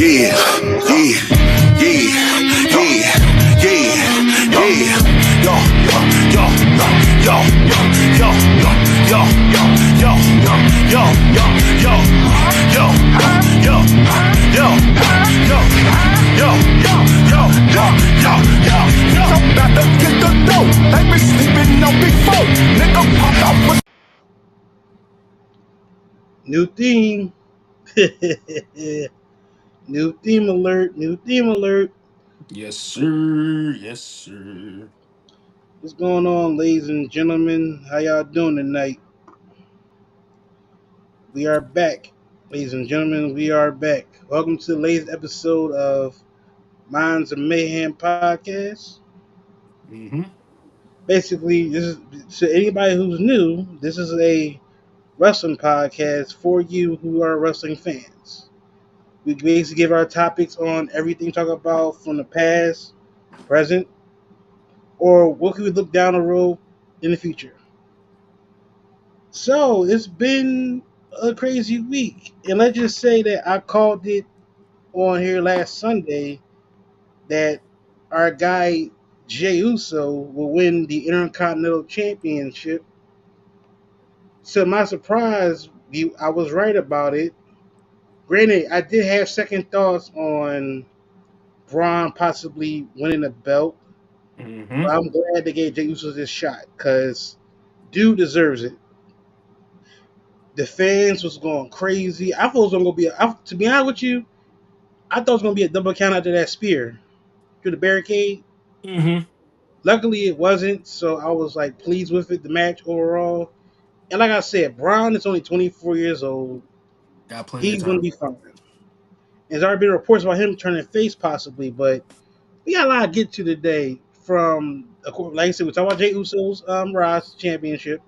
Yeah, yeah, yeah, yeah, yeah, yeah. Yo, yo, yo, yo, yo, yo, yo, yo, yo, yo, yo, yo, yo, yo, yo, yo. I'm about to get the dough. They been sleeping on before. Nigga pop off with New theme. New theme alert. New theme alert. Yes, sir. Yes, sir. What's going on, ladies and gentlemen? How y'all doing tonight? We are back. Ladies and gentlemen, we are back. Welcome to the latest episode of Minds of Mayhem podcast. Mm-hmm. Basically, this is to anybody who's new, this is a wrestling podcast for you who are wrestling fans. We basically give our topics on everything we talk about from the past, present, or what could we look down the road in the future. So it's been a crazy week, and let's just say that I called it on here last Sunday that our guy Jey Uso will win the Intercontinental Championship. To my surprise, I was right about it. Granted, I did have second thoughts on Braun possibly winning the belt, Mm-hmm. but I'm glad they gave Jey Uso this shot because dude deserves it. The fans was going crazy. I thought it was gonna be. To be honest with you, I thought it was gonna be a double count after that spear through the barricade. Mm-hmm. Luckily, it wasn't. So I was like pleased with it. The match overall, and like I said, Braun is only 24 years old. Got plenty of He's gonna time. be fine. There's already been reports about him turning face possibly, but we got a lot to get to today. From like I said, we talk about Jey Uso's Rise Championship.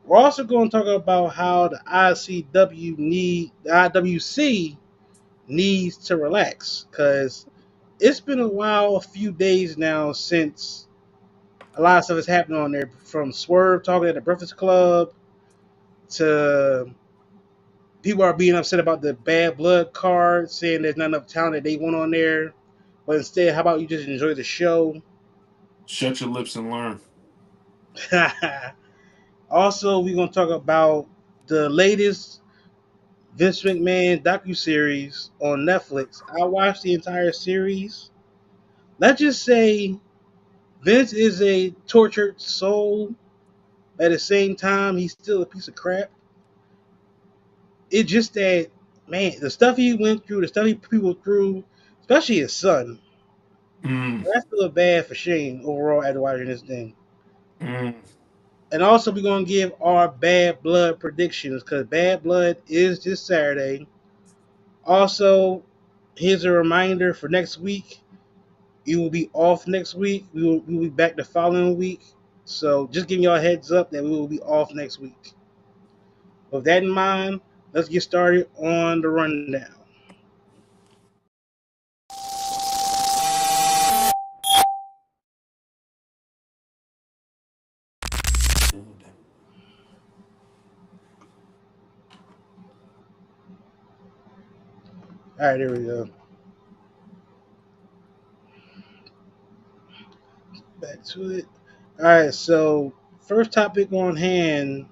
We're also going to talk about how the IWC needs to relax because it's been a while, a few days now since a lot of stuff has happened on there. From Swerve talking at the Breakfast Club to people are being upset about the bad blood card, saying there's not enough talent that they want on there. But instead, how about you just enjoy the show? Shut your lips and learn. Also, we're going to talk about the latest Vince McMahon docuseries on Netflix. I watched the entire series. Let's just say Vince is a tortured soul. At the same time, he's still a piece of crap. It's just that, man, the stuff he went through, the stuff he people through, especially his son. Mm. I feel bad for Shane overall after watching this thing. Mm. And also, we're going to give our Bad Blood predictions because Bad Blood is this Saturday. Also, here's a reminder for next week. You will be off next week. We will be back the following week. So just giving y'all a heads up that we will be off next week. With that in mind, let's get started on the rundown. All right, there we go. Back to it. All right, so first topic on hand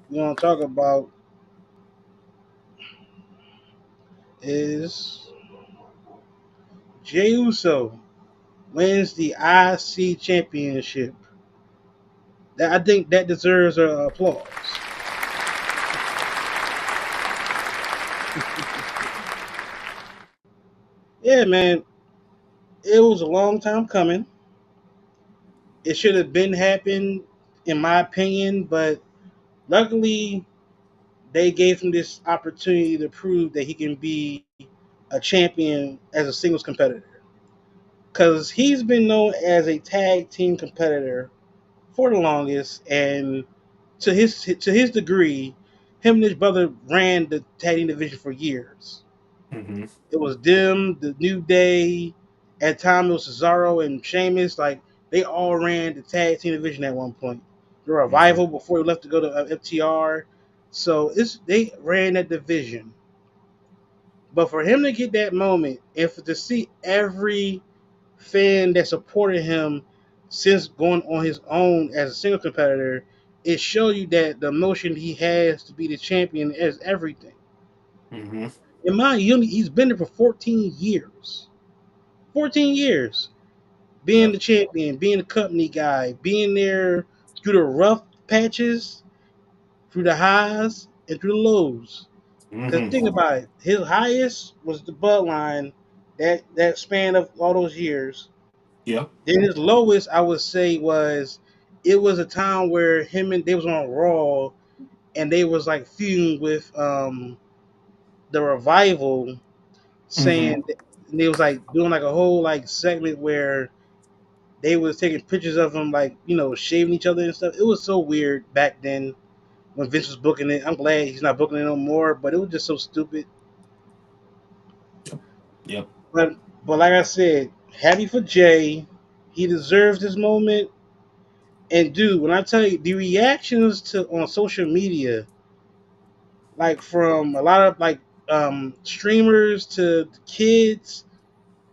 we want to talk about is Jey Uso wins the IC championship. I think that deserves an applause. Yeah, man, it was a long time coming. It should have been happened, in my opinion, but luckily they gave him this opportunity to prove that he can be a champion as a singles competitor. Because he's been known as a tag team competitor for the longest, and to his degree, him and his brother ran the tag team division for years. Mm-hmm. It was them, the New Day, at time it was Cesaro and Sheamus. Like they all ran the tag team division at one point. The Mm-hmm. Revival before he left to go to FTR. So they ran that division. But for him to get that moment and to see every fan that supported him since going on his own as a single competitor, it shows you that the emotion he has to be the champion is everything. Mm-hmm. In mind you, he's been there for 14 years. 14 years. Being Yep. the champion, being the company guy, being there through the rough patches, through the highs, and through the lows. Because Mm-hmm. think about it, his highest was the bloodline that span of all those years. Yep. Then his lowest, I would say, was it was a time where him and they was on Raw and they was like feuding with the revival, Mm-hmm. saying and they was like doing like a whole like segment where they was taking pictures of him like shaving each other and stuff. It was so weird back then when Vince was booking it. I'm glad he's not booking it no more, but it was just so stupid. Yep. Yep. But but like I said, happy for Jay. He deserves this moment. And dude, when I tell you the reactions to on social media, like from a lot of like streamers to kids,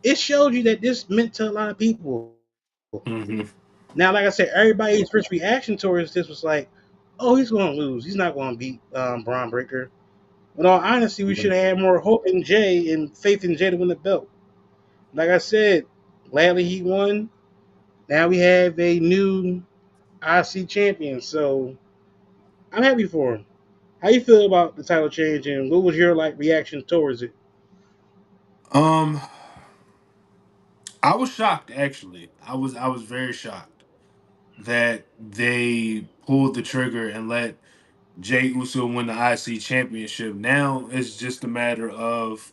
it showed you that this meant to a lot of people. Mm-hmm. Now, like I said, everybody's first reaction towards this was like, "Oh, he's going to lose. He's not going to beat Braun Breaker." But all honesty, we should have had more hope in Jay and faith in Jay to win the belt. Like I said, gladly he won. Now we have a new IC champion, so I'm happy for him. How you feel about the title change, and what was your like reaction towards it? Um, I was shocked actually. I was very shocked that they pulled the trigger and let Jey Uso win the IC championship. Now it's just a matter of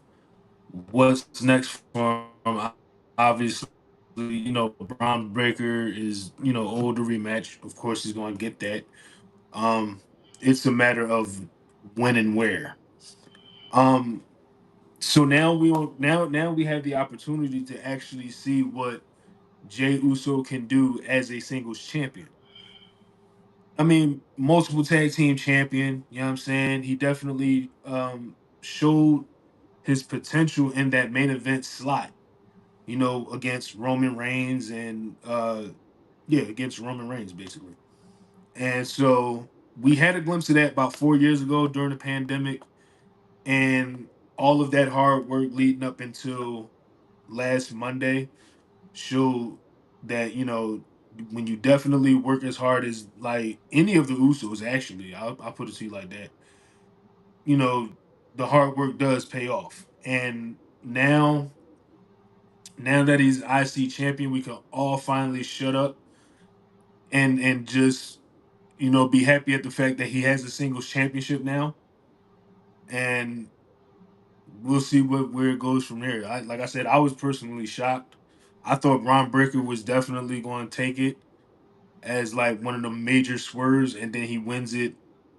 what's next for him. Obviously, Braun Breaker is, older rematch. Of course, he's going to get that. Um, it's a matter of when and where. Um, so now we have the opportunity to actually see what Jey Uso can do as a singles champion. I mean, multiple tag team champion, you know what I'm saying? He definitely showed his potential in that main event slot, against Roman Reigns and yeah, against Roman Reigns basically. And so we had a glimpse of that about 4 years ago during the pandemic, and all of that hard work leading up until last Monday showed that when you definitely work as hard as like any of the Usos, actually, I'll put it to you like that. You know, the hard work does pay off, and now that he's IC champion, we can all finally shut up and just be happy at the fact that he has a singles championship now, and we'll see where it goes from there. Like I said, I was personally shocked. I thought Ron Breaker was definitely going to take it as like one of the major swerves, and then he wins it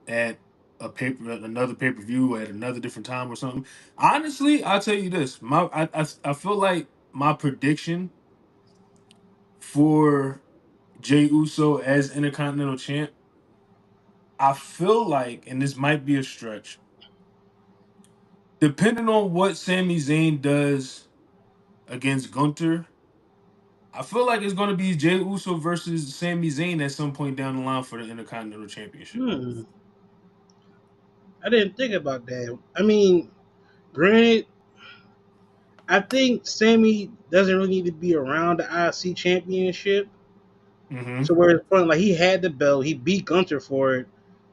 at another pay per view at another different time or something. Honestly, I'll tell you this: I feel like my prediction for Jey Uso as Intercontinental Champ. I feel like, and this might be a stretch, depending on what Sami Zayn does against Gunter, I feel like it's going to be Jey Uso versus Sami Zayn at some point down the line for the Intercontinental Championship. Hmm, I didn't think about that. I mean, granted, I think Sammy doesn't really need to be around the IC championship. Mm-hmm. So where it's fun, like he had the belt, he beat Gunter for it.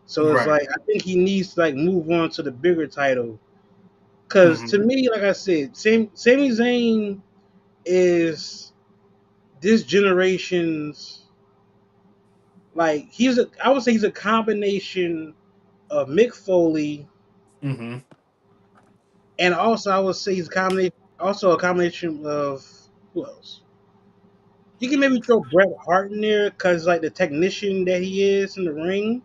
So it's Right. like I think he needs to like move on to the bigger title. Cause to Mm-hmm. me, like I said, Sami Zayn is this generation's like I would say he's a combination of Mick Foley Mm-hmm. and also I would say he's a combination of who else? You can maybe throw Bret Hart in there because like the technician that he is in the ring,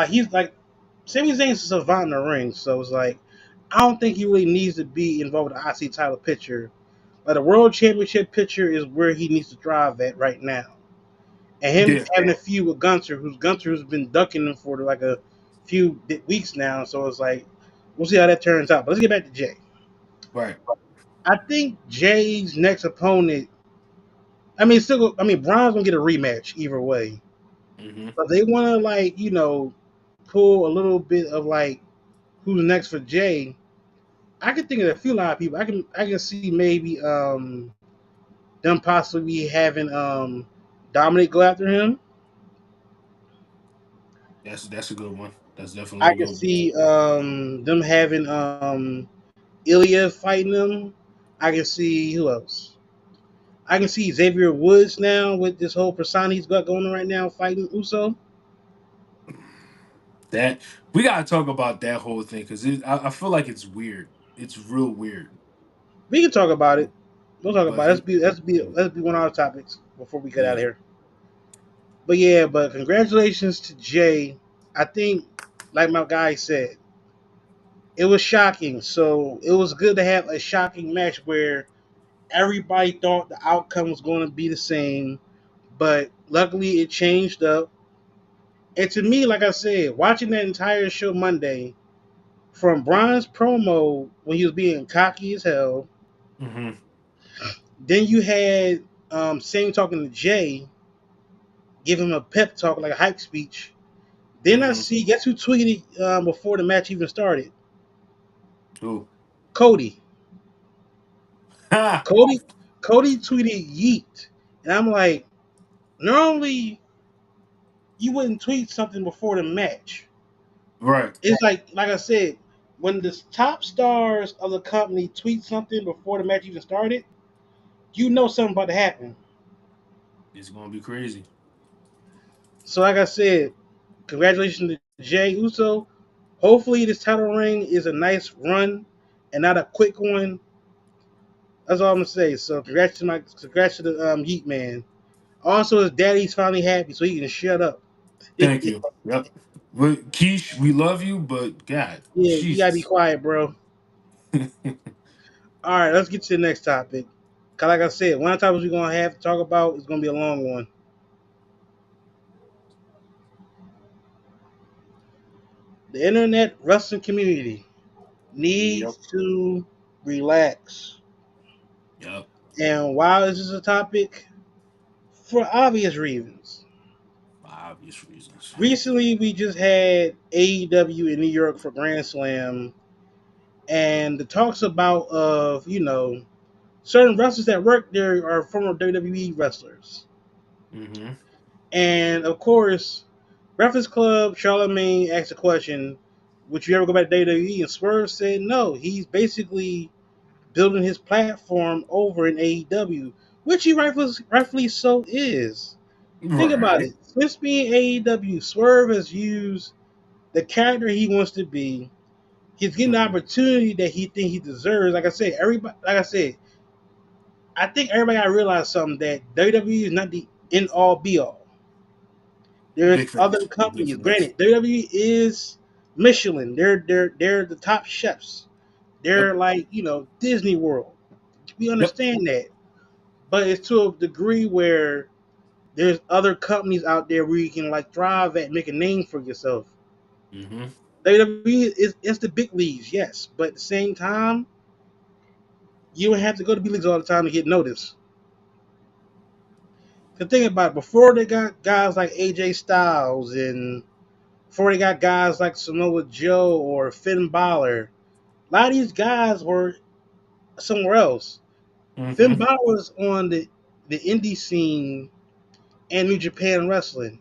he's like Sami Zayn's a savant in the ring, so it's like I don't think he really needs to be involved with the IC title picture. Like the World Championship picture is where he needs to drive at right now, and him Yeah. having a feud with Gunter, who's been ducking him for like a few weeks now. So it's like We'll see how that turns out. But let's get back to Jay. Right. I think Jay's next opponent. I mean, still. I mean, Braun's gonna get a rematch either way. Mm-hmm. But they want to pull a little bit of like who's next for Jay. I can think of a few lot of people. I can see maybe them possibly having Dominic go after him. That's a good one. That's definitely I a can good one. see them having Ilya fighting them. I can see who else. I can see Xavier Woods now with this whole persona he's got going on right now fighting Uso. That we gotta talk about that whole thing because I feel like it's weird. It's real weird. We can talk about it. We'll talk But about it. he, Let's be one of our topics before we get out of yeah, here. But yeah, but congratulations to Jay. I think, like my guy said, it was shocking. So it was good to have a shocking match where everybody thought the outcome was going to be the same, but luckily it changed up. And to me, like I said, watching that entire show Monday, from Brian's promo when he was being cocky as hell, hmm then you had Singh talking to Jay, give him a pep talk, like a hype speech. Then I hmm see, guess who tweeted before the match even started? Ooh. Cody. Ha! Cody Cody tweeted yeet. And I'm like, normally you wouldn't tweet something before the match. Right. It's like I said, when the top stars of the company tweet something before the match even started, you know something about to happen. It's gonna be crazy. So like I said, congratulations to Jay Uso. Hopefully this title reign is a nice run and not a quick one. That's all I'm gonna say. So congrats to the Yeet Man. Also, his daddy's finally happy, so he can shut up. Yeah, Thank you. Yep. Keish, we love you, but God, you gotta be Jesus. quiet, bro. All right, let's get to the next topic. Cause like I said, one of the topics we're gonna have to talk about is gonna be a long one. The internet wrestling community Yep. needs to relax. Yep. And why is this a topic? For obvious reasons. For obvious reasons. Recently, we just had AEW in New York for Grand Slam, and the talks about of certain wrestlers that work there are former WWE wrestlers, Mm-hmm. and of course, Breakfast Club Charlemagne asked a question: would you ever go back to WWE? And Swerve said no. He's basically building his platform over in AEW, which he rightfully so is. Think about Right. it. Since being AEW, Swerve has used the character he wants to be. He's getting the Mm-hmm. opportunity that he thinks he deserves. Like I said, everybody. Like I said, I think everybody got to realize something that WWE is not the end all be all. There's Big other facts. Big companies. facts. Granted, WWE is Michelin. They're the top chefs. They're Yep. like Disney World. We Yep. understand that, but it's to a degree where there's other companies out there where you can like thrive at, and make a name for yourself. Mm-hmm. WWE is it's the big leagues, yes, but at the same time, you don't have to go to big leagues all the time to get noticed. The thing about it, before they got guys like AJ Styles and before they got guys like Samoa Joe or Finn Balor, a lot of these guys were somewhere else. Finn Mm-hmm. Balor was on the indie scene and New Japan Wrestling.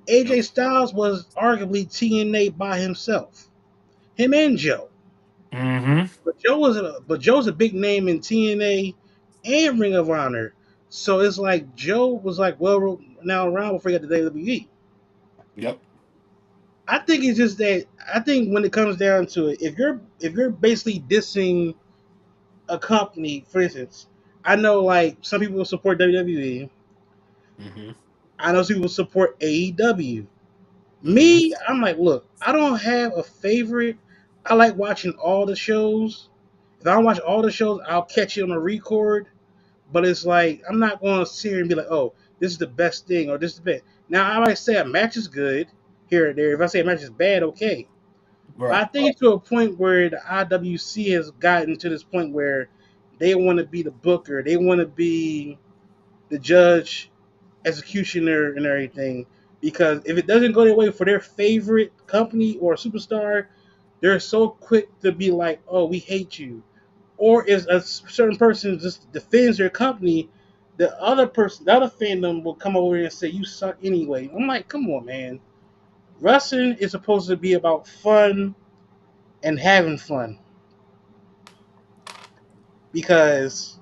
AJ Yep. Styles was arguably TNA by himself. Him and Joe. Mm-hmm. But Joe's a big name in TNA and Ring of Honor. So it's like Joe was like well now around before he got to WWE. Yep. I think it's just that I think when it comes down to it, if you're basically dissing a company, for instance, I know like some people will support WWE. Mm-hmm. I know some people support AEW. Mm-hmm. Me, I'm like, look, I don't have a favorite. I like watching all the shows. If I don't watch all the shows, I'll catch it on a record. But it's like I'm not going to sit here and be like, oh, this is the best thing or this is the best. Now I might say a match is good here or there. If I say a match is bad, okay. But Right. I think it's to a point where the IWC has gotten to this point where they want to be the booker, they want to be the judge, executioner, and everything. Because if it doesn't go their way for their favorite company or superstar, they're so quick to be like, "Oh, we hate you." Or if a certain person just defends their company, the other fandom will come over and say, "You suck anyway." I'm like, "Come on, man." Wrestling is supposed to be about fun and having fun because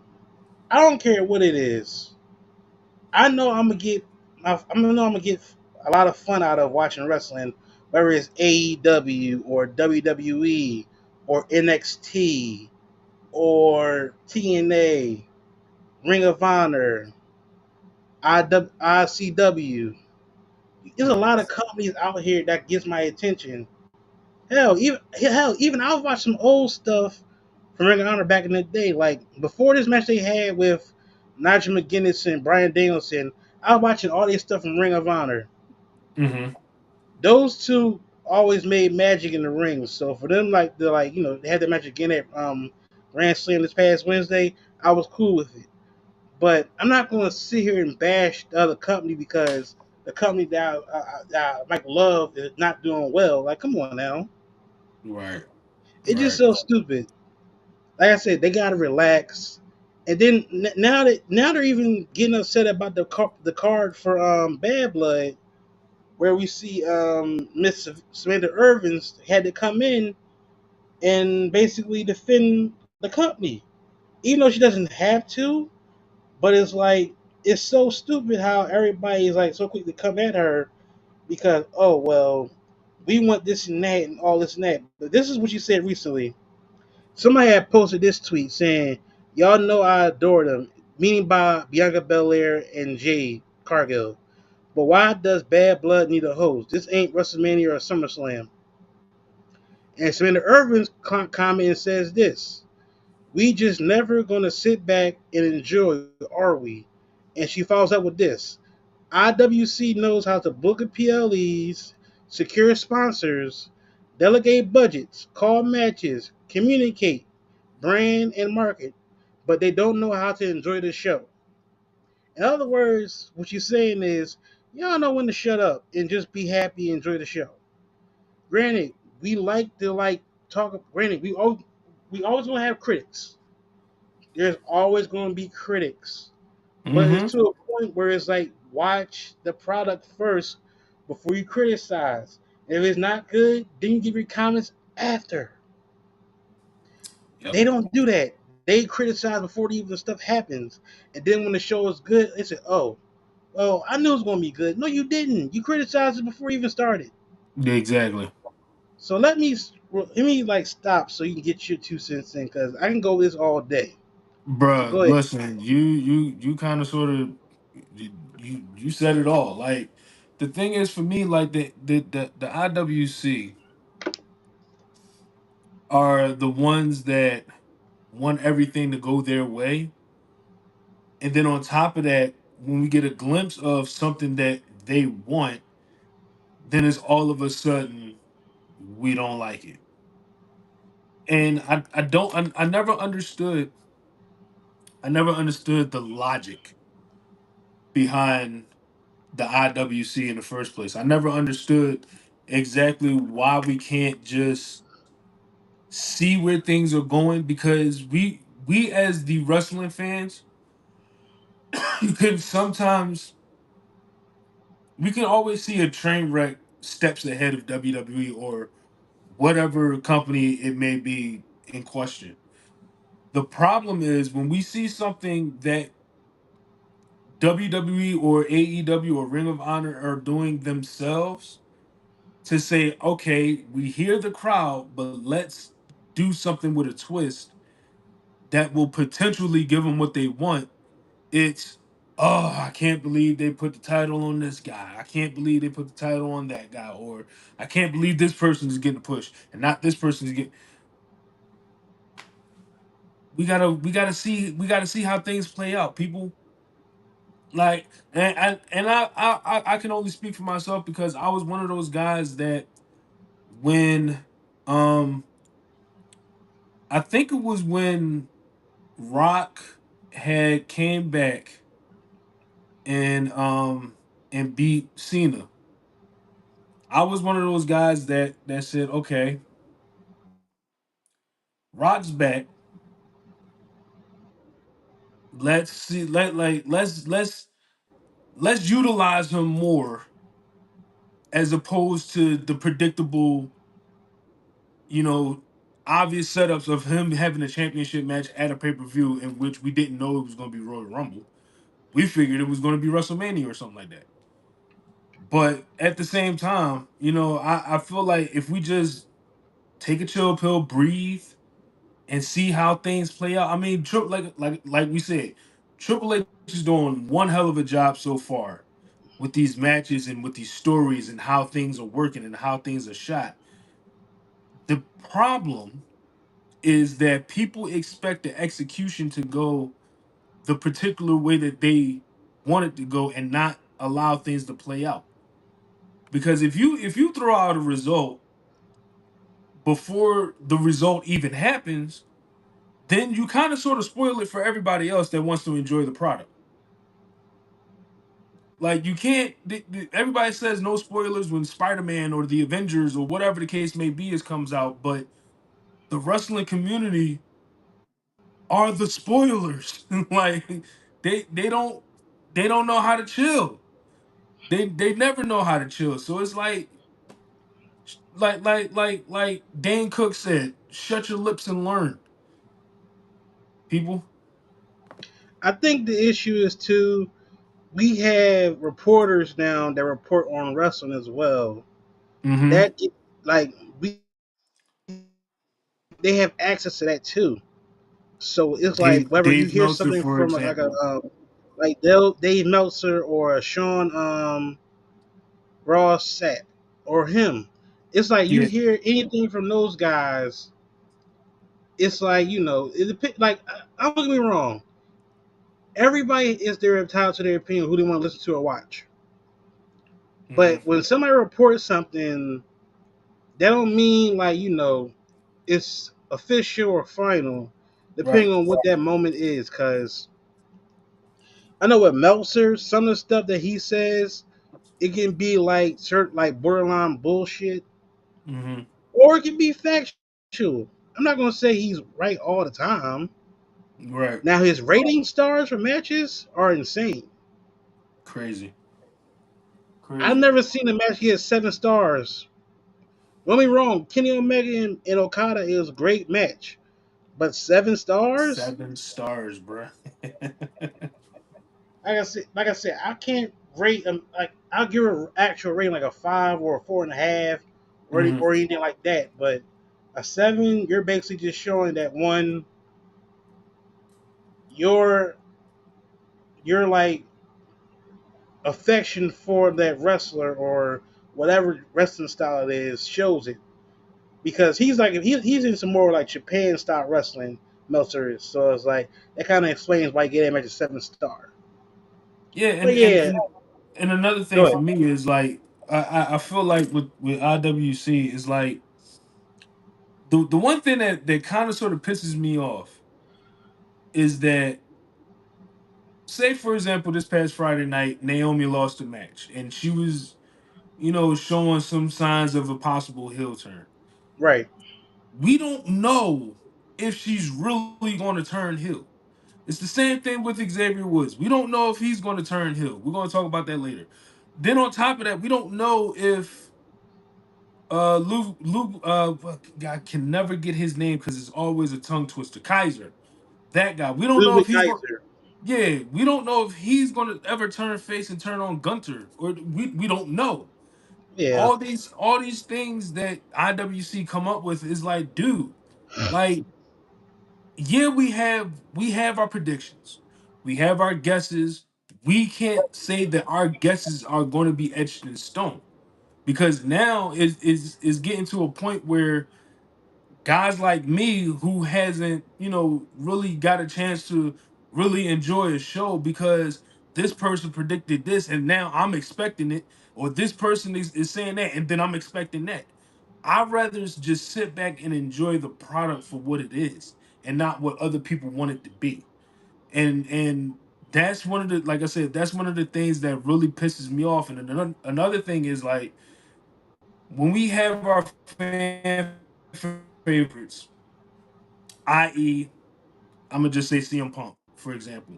I don't care what it is. I know I'm gonna get I'm gonna get a lot of fun out of watching wrestling, whether it's AEW or WWE or NXT or TNA, Ring of Honor, ICW. There's a lot of companies out here that gets my attention. Even I was watching some old stuff from Ring of Honor back in the day. Like before this match they had with Nigel McGuinness and Brian Danielson, I was watching all this stuff from Ring of Honor. Mm-hmm. Those two always made magic in the ring. So for them, like they had the match again at Grand Slam this past Wednesday. I was cool with it. But I'm not going to sit here and bash the other company because the company that I might love is not doing well. Like, come on now, Right. it's just Right. so stupid. Like I said, they gotta relax. And then now they're even getting upset about the card for Bad Blood, where we see Miss Samantha Irvins had to come in and basically defend the company, even though she doesn't have to. But it's like it's so stupid how everybody is like so quick to come at her because oh well, we want this and that and all this and that. But this is what she said recently. Somebody had posted this tweet saying, "Y'all know I adore them," meaning by Bianca Belair and Jade Cargill. But why does Bad Blood need a host? This ain't WrestleMania or SummerSlam. And Samantha Irvin's comment says this: "We just never gonna sit back and enjoy, are we?" And she follows up with this: "IWC knows how to book a PLEs, secure sponsors, delegate budgets, call matches, communicate, brand, and market, but they don't know how to enjoy the show." In other words, what you're saying is, y'all know when to shut up and just be happy and enjoy the show. Granted, we like to talk. Granted, we always gonna have critics. There's always gonna be critics, but Mm-hmm. it's to a point where it's like watch the product first before you criticize. If it's not good, then you give your comments after. Yep. They don't do that. They criticize before the even stuff happens, and then when the show is good, they say, "Oh, well, I knew it was gonna be good." No, you didn't. You criticized it before you even started. Exactly. So let me stop so you can get your 2 cents in because I can go this all day. So Bruh, go ahead. listen, you kind of sort of you said it all. Like the thing is for me, like the IWC are the ones that want everything to go their way. And then on top of that, when we get a glimpse of something that they want, then it's all of a sudden we don't like it. And I never understood the logic behind the IWC in the first place. I never understood exactly why we can't just see where things are going because we as the wrestling fans you can sometimes we can always see a train wreck steps ahead of WWE or whatever company it may be in question. The problem is when we see something that WWE or AEW or Ring of Honor are doing themselves to say, okay, we hear the crowd, but let's do something with a twist that will potentially give them what they want. It's, oh, I can't believe they put the title on this guy. I can't believe they put the title on that guy. Or I can't believe this person is getting pushed and not this person is getting. We gotta see how things play out. People like and I can only speak for myself because I was one of those guys that when Um, I think it was when Rock had came back and beat Cena. I was one of those guys that said, okay, Rock's back. Let's see, let's utilize him more as opposed to the predictable, you know, obvious setups of him having a championship match at a pay-per-view in which we didn't know it was going to be Royal Rumble. We figured it was going to be WrestleMania or something like that. But at the same time, I feel like if we just take a chill pill, breathe, and see how things play out. I mean, like we said, Triple H is doing one hell of a job so far with these matches and with these stories and how things are working and how things are shot. The problem is that people expect the execution to go the particular way that they want it to go and not allow things to play out. Because if you throw out a result before the result even happens, then you kind of sort of spoil it for everybody else that wants to enjoy the product. Like you can't. Everybody says no spoilers when Spider-Man or the Avengers or whatever the case may be is comes out, but the wrestling community are the spoilers. Like they don't know how to chill. They never know how to chill. So it's like Dane Cook said, shut your lips and learn, people. I think the issue is too. We have reporters now that report on wrestling as well. Mm-hmm. That like we they have access to that too. So it's like whether you Dave hear Meltzer, something for from like a example. like Dave Meltzer or a Sean Ross Sapp or him, it's like you Yeah. hear anything from those guys. It's like like I'm gonna be wrong. Everybody is their entitled to their opinion who they want to listen to or watch. Mm-hmm. But when somebody reports something, that don't mean like it's official or final, Right. depending on what that moment is. Because I know with Meltzer, some of the stuff that he says, it can be like certain like borderline bullshit, Mm-hmm. or it can be factual. I'm not gonna say he's right all the time. Right. Now his rating stars for matches are insane. Crazy. I've Crazy. never seen a match get 7 stars. Don't be wrong, Kenny Omega and Okada is a great match, but 7 stars? 7 stars, bruh. Like I said, I can't rate them. Like I'll give an actual rating like a 5 or a 4.5, Hmm. or anything like that. But a 7, you're basically just showing that one, your your like affection for that wrestler or whatever wrestling style it is shows it, because he's in some more like Japan style wrestling. Meltzer is, so it's like that kind of explains why he gave him at a 7 star. Yeah, But and, and yeah, and and another go thing ahead. for me is like I feel like with IWC is like the one thing that kind of sort of pisses me off is that, say for example, this past Friday night Naomi lost a match and she was showing some signs of a possible heel turn. Right. We don't know if she's really going to turn heel. It's the same thing with Xavier Woods. We don't know if he's going to turn heel. We're going to talk about that later. Then on top of that, we don't know if Luke I can never get his name because it's always a tongue twister. Kaiser, that guy. We don't know if Ludwig he's going. Kaiser. Yeah, we don't know if he's going to ever turn face and turn on Gunter, or we don't know. Yeah. All these things that IWC come up with is like, dude, like, yeah, we have our predictions, we have our guesses. We can't say that our guesses are going to be etched in stone because now is getting to a point where guys like me who hasn't really got a chance to really enjoy a show because this person predicted this and now I'm expecting it, or this person is saying that and then I'm expecting that. I'd rather just sit back and enjoy the product for what it is and not what other people want it to be. And that's one of the, like I said, that's one of the things that really pisses me off. And another thing is, like, when we have our fan favorites, i.e., I'm gonna just say CM Punk, for example.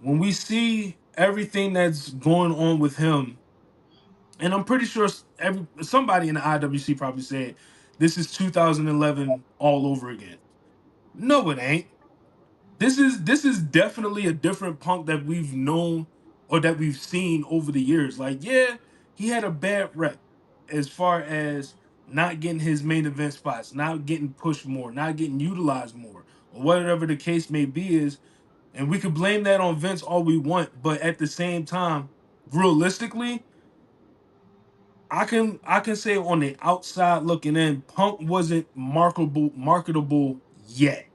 When we see everything that's going on with him, and I'm pretty sure somebody in the IWC probably said this is 2011 all over again. No, it ain't. This is definitely a different Punk that we've known or that we've seen over the years. Like, yeah, he had a bad rep as far as not getting his main event spots, not getting pushed more, not getting utilized more, or whatever the case may be is. And we could blame that on Vince all we want, but at the same time, realistically, I can say on the outside looking in, Punk wasn't marketable yet.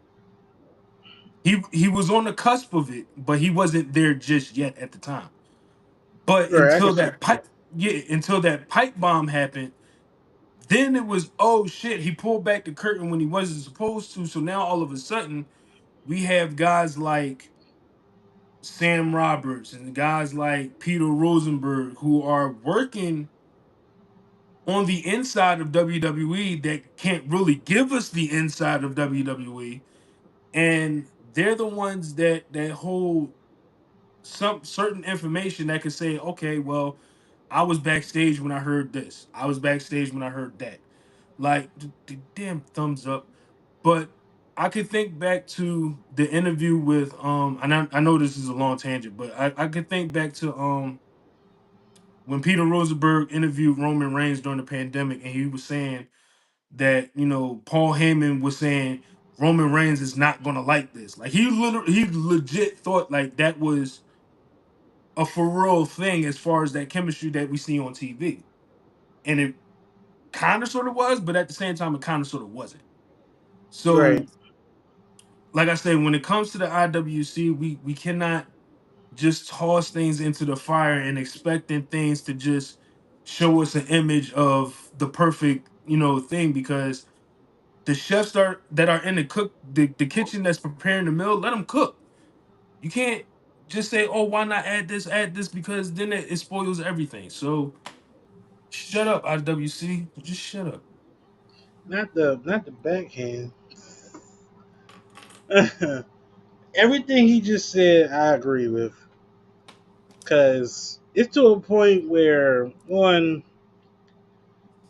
He was on the cusp of it, but he wasn't there just yet at the time. But Right, I can until see that that. pipe, yeah, until that pipe bomb happened, then it was, oh shit, he pulled back the curtain when he wasn't supposed to. So now all of a sudden we have guys like Sam Roberts and guys like Peter Rosenberg who are working on the inside of WWE that can't really give us the inside of WWE, and they're the ones that hold some certain information that could say, okay, well, I was backstage when I heard this. I was backstage when I heard that. Like the damn thumbs up. But I could think back to the interview with and I know this is a long tangent, but I could think back to when Peter Rosenberg interviewed Roman Reigns during the pandemic, and he was saying that, Paul Heyman was saying Roman Reigns is not gonna like this. Like, he legit thought like that was a for real thing as far as that chemistry that we see on TV. And it kind of sort of was, but at the same time, it kind of sort of wasn't. Right. So, like I said, when it comes to the IWC, we cannot just toss things into the fire and expecting things to just show us an image of the perfect, thing, because the chefs that are in the kitchen that's preparing the meal, let them cook. You can't just say, oh, why not add this, because then it spoils everything. So shut up, IWC. Just shut up. Not the backhand. Everything he just said, I agree with, because it's to a point where, one,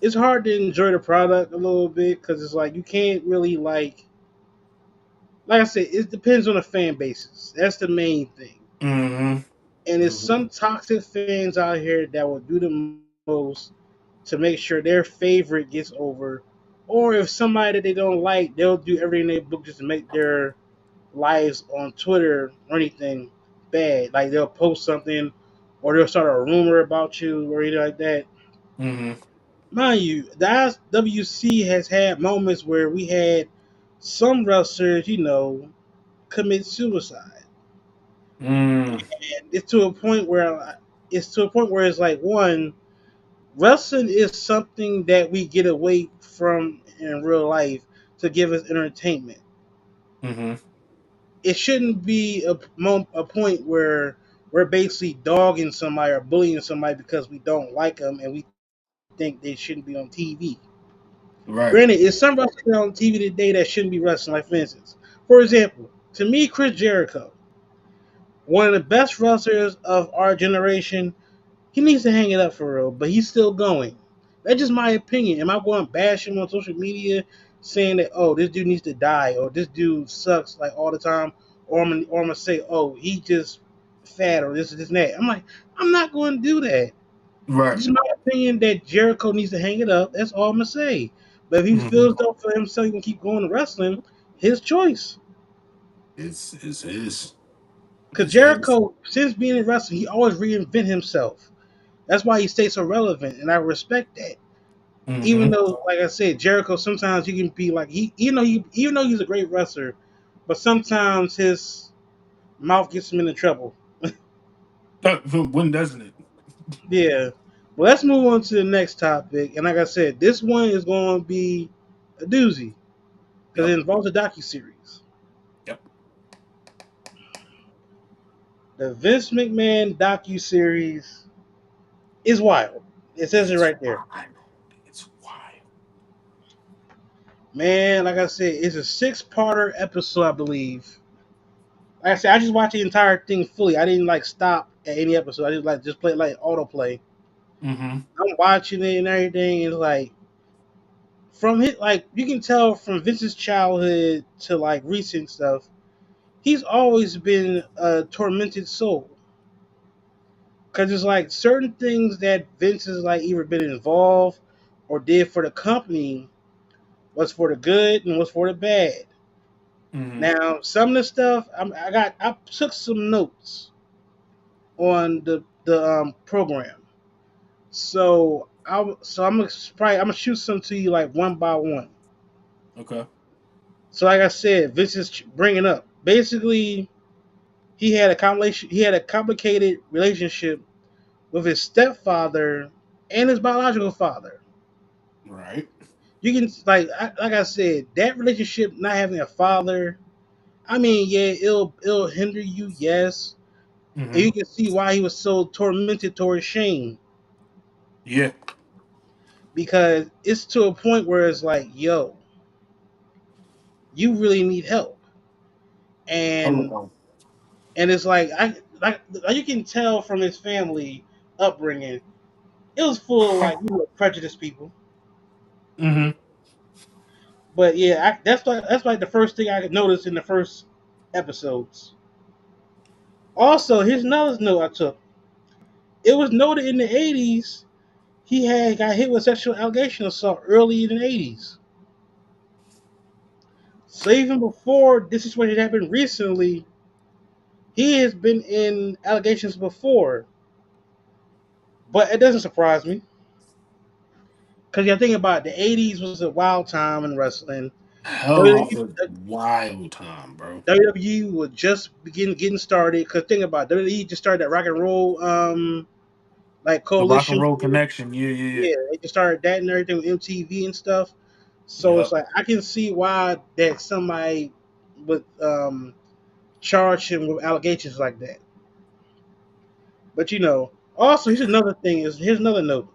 it's hard to enjoy the product a little bit because it's like you can't really like I said, it depends on the fan bases. That's the main thing. Mm-hmm. And there's Mm-hmm. some toxic fans out here that will do the most to make sure their favorite gets over. Or if somebody that they don't like, they'll do everything in their book just to make their lives on Twitter or anything bad. Like they'll post something or they'll start a rumor about you or anything like that. Mm-hmm. Mind you, the IWC has had moments where we had some wrestlers, commit suicide. Mm. And it's to a point where it's like, one, wrestling is something that we get away from in real life to give us entertainment. Mm-hmm. It shouldn't be a point where we're basically dogging somebody or bullying somebody because we don't like them and we think they shouldn't be on TV. Granted, Right. is some wrestling on TV today that shouldn't be wrestling. Like, for instance, to me, Chris Jericho, one of the best wrestlers of our generation, he needs to hang it up for real, but he's still going. That's just my opinion. Am I going to bash him on social media saying that, oh, this dude needs to die or this dude sucks like all the time, or I'm gonna say, oh, he just fat or this and that. I'm like, I'm not going to do that. Right. It's my opinion that Jericho needs to hang it up. That's all I'm gonna say. But if he Mm-hmm. feels though for himself, he can keep going to wrestling. His choice. It's his. Because It's his. Jericho, since being in wrestling, he always reinvent himself. That's why he stays so relevant, and I respect that. Even Mm-hmm. though, like I said, Jericho sometimes he can be like even though he's a great wrestler, but sometimes his mouth gets him into trouble. When doesn't it? Yeah, Well, let's move on to the next topic. And like I said, this one is going to be a doozy because Yep. it involves a docu series. Yep. The Vince McMahon docu series is wild. It says it It's right there. wild. It's wild. Man, like I said, it's a six-parter episode, I believe. Like I said, I just watched the entire thing fully. I didn't like stop at any episode. I just play like autoplay. Mm-hmm. I'm watching it and everything. And like from his, like you can tell from Vince's childhood to like recent stuff, he's always been a tormented soul. Cause it's like certain things that Vince has like either been involved or did for the company was for the good and was for the bad. Mm-hmm. Now, some of the stuff I took some notes on the program, I'm gonna shoot some to you like one by one. Okay. So, like I said, Vince is bringing up basically he had a complicated relationship with his stepfather and his biological father. Right. You can like I said, that relationship not having a father. I mean, yeah, it'll hinder you, yes, and Mm-hmm. you can see why he was so tormented towards Shane Yeah. because it's to a point where it's like, yo, you really need help, Hold and on. it's like you can tell from his family upbringing, it was full of like prejudiced people. Mm-hmm. But yeah, that's like the first thing I could notice in the first episodes. Also, here's another note I took. It was noted in the '80s he had got hit with sexual allegation assault early in the '80s. So even before this situation happened recently, he has been in allegations before. But it doesn't surprise me because you think about it, the '80s was a wild time in wrestling. Hell of a WWE, wild time, bro. WWE was just getting started. Because think about it, WWE just started that rock and roll like The rock and coalition. roll connection. Yeah, yeah, Yeah, they just started that and everything with MTV and stuff. yeah. So it's Yep. like I can see why that somebody would charge him with allegations like that. But also here's another note.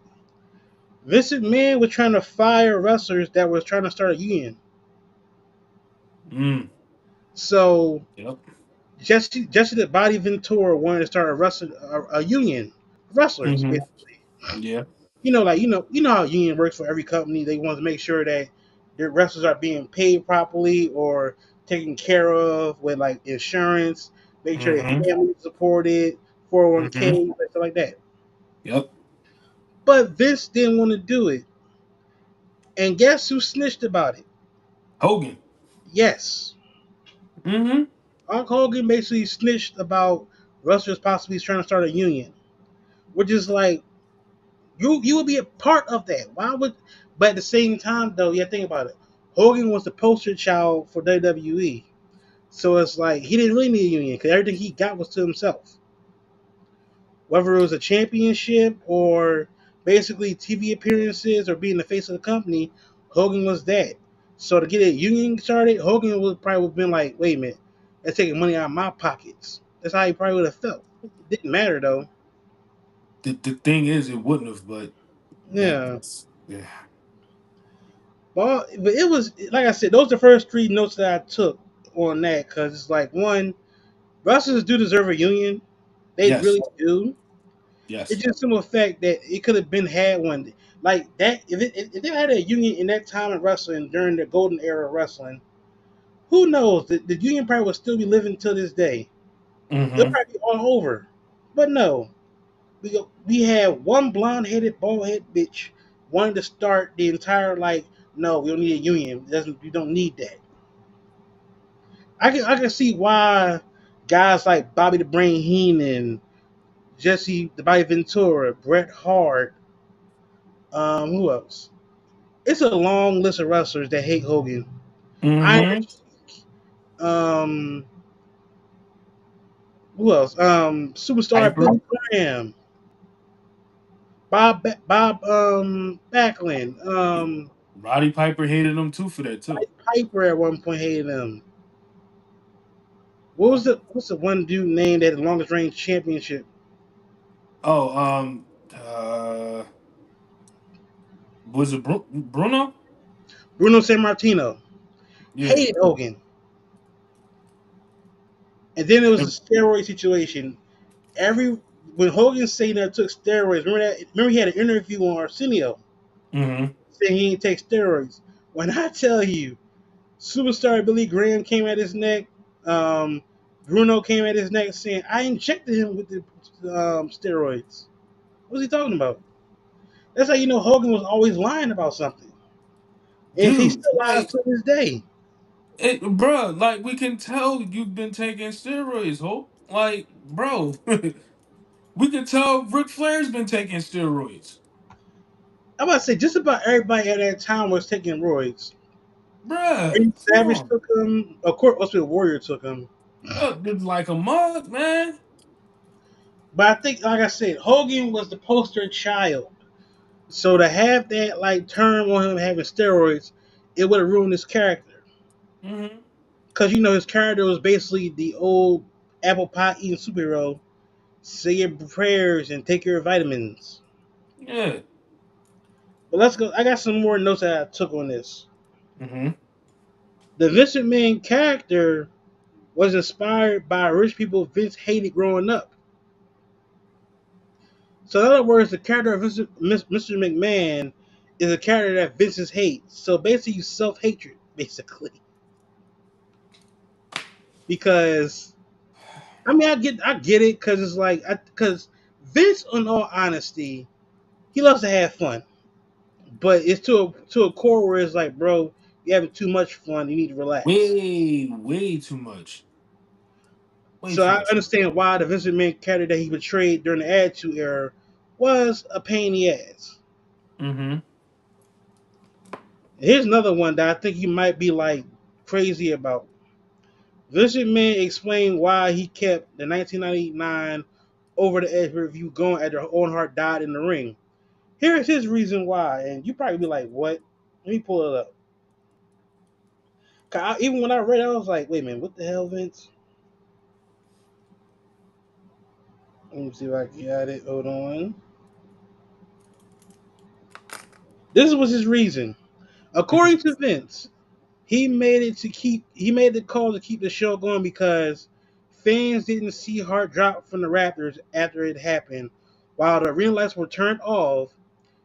Vince McMahon was trying to fire wrestlers that was trying to start a union. Mm. So Yep. Jesse the Body Ventura wanted to start a union of wrestlers. Mm-hmm. Basically. Yeah. You know how union works for every company. They want to make sure that their wrestlers are being paid properly or taken care of with like insurance, make sure their Mm-hmm. family is supported, 401k, Mm-hmm. stuff like that. Yep. But Vince didn't want to do it. And guess who snitched about it? Hogan. Yes. Mm-hmm. Hulk Hogan basically snitched about wrestlers possibly trying to start a union. Which is like you would be a part of that. Why would but at the same time though, yeah, think about it. Hogan was the poster child for WWE. So it's like he didn't really need a union because everything he got was to himself. Whether it was a championship or basically TV appearances or being the face of the company, Hogan was that. So to get a union started, Hogan would probably have been like, wait a minute, that's taking money out of my pockets. That's how he probably would have felt. It didn't matter though. The thing is, it wouldn't have, but Yeah. that's yeah. But it was like I said, those are the first three notes that I took on that because it's like one, wrestlers do deserve a union. They Yes. really do. It's Yes. just simple fact that it could have been had one like that. If they had a union in that time of wrestling during the golden era of wrestling, who knows? The union probably would still be living till this day. It'll Mm-hmm. probably be all over. But no, we had one blonde headed, bald headed bitch wanting to start the entire like. No, we don't need a union. It doesn't we don't need that. I can see why guys like Bobby the Brain Heenan, Jesse the Body Ventura, Bret Hart, who else? It's a long list of wrestlers that hate Hogan. Iron Mm-hmm. Sheik, um, who else? Superstar Piper. Billy Graham, Bob Backlund, Roddy Piper hated him too for that too. Piper at one point hated him. What's the one dude named that had the longest reign championship? Oh, was it Bruno? Bruno Sammartino Yeah. hated Hogan, and then it was the steroid situation. Every When Hogan said that took steroids, remember that? Remember he had an interview on Arsenio Mm-hmm. saying he didn't take steroids. When I tell you, superstar Billy Graham came at his neck. Um, Bruno came at his neck saying, "I injected him with the steroids." What's he talking about? That's how you know Hogan was always lying about something, and he Dude, still lies like to this day. bruh, like we can tell you've been taking steroids, Hope. Like, bro, we can tell Ric Flair's been taking steroids. I'm about to say just about everybody at that time was taking roids. Bruh, Randy come Savage on. took them. Of course, Ultimate Warrior took them. It's like a mug, man. But I think, like I said, Hogan was the poster child. So to have that like term on him having steroids, it would have ruined his character. Mm-hmm. Because you know his character was basically the old apple pie eating superhero. Say your prayers and take your vitamins. Yeah. But let's go. I got some more notes that I took on this. Mm-hmm. The Vince McMahon character was inspired by rich people Vince hated growing up. So in other words, the character of Mr. McMahon is a character that Vince's hates. So basically, you self hatred, basically. Because I mean, I get it because it's like because Vince, in all honesty, he loves to have fun, but it's to a core where it's like, bro, you're having too much fun. You need to relax. Way too much. Way So too I much. understand why the Vince McMahon character that he portrayed during the Attitude Era was a pain in the ass. Mm-hmm. Here's another one that I think you might be like crazy about. Vince McMahon explained why he kept the 1999 Over the Edge review going after Owen Hart died in the ring. Here's his reason why, and you probably be like, "What?" Let me pull it up. Even when I read it, I was like, "Wait a minute, what the hell, Vince?" Let me see if I got it. Hold on. This was his reason. According to Vince, he made the call to keep the show going because fans didn't see Hart drop from the Raptors after it happened. While the arena lights were turned off,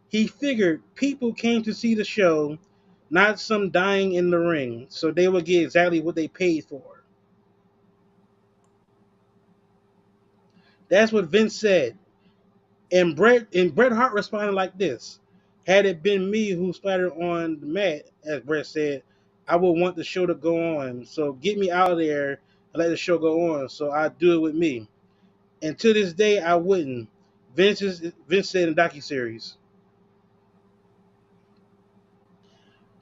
he figured people came to see the show, not some dying in the ring, so they would get exactly what they paid for. That's what Vince said. And Bret Hart responded like this: "Had it been me who splattered on the mat, as Bret said, I would want the show to go on. So get me out of there and let the show go on. So I'd do it with me. And to this day, I wouldn't." Vince said in docu series.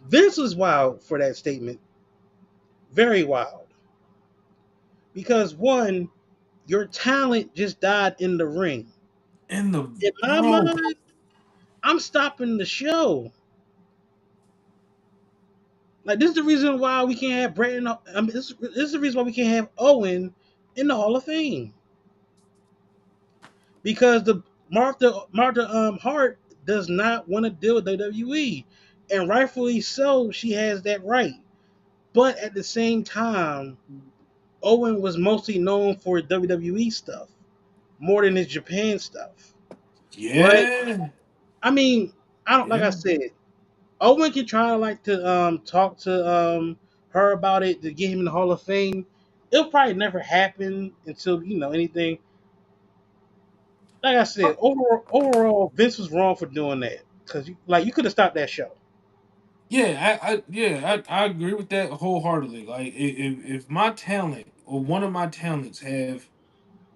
Vince was wild for that statement, very wild, because one, your talent just died in the ring. In the In my bro. mind, I'm stopping the show. Like this is the reason why we can't have Brett. I mean, this is the reason why we can't have Owen in the Hall of Fame because the Martha Hart does not want to deal with WWE, and rightfully so. She has that right, but at the same time, Owen was mostly known for WWE stuff more than his Japan stuff. But Yeah. I mean, I don't like I Yeah. said. Owen can try like to talk to her about it to get him in the Hall of Fame. It'll probably never happen until anything. Like I said, overall, Vince was wrong for doing that because you could have stopped that show. I agree with that wholeheartedly. Like if my talent or one of my talents have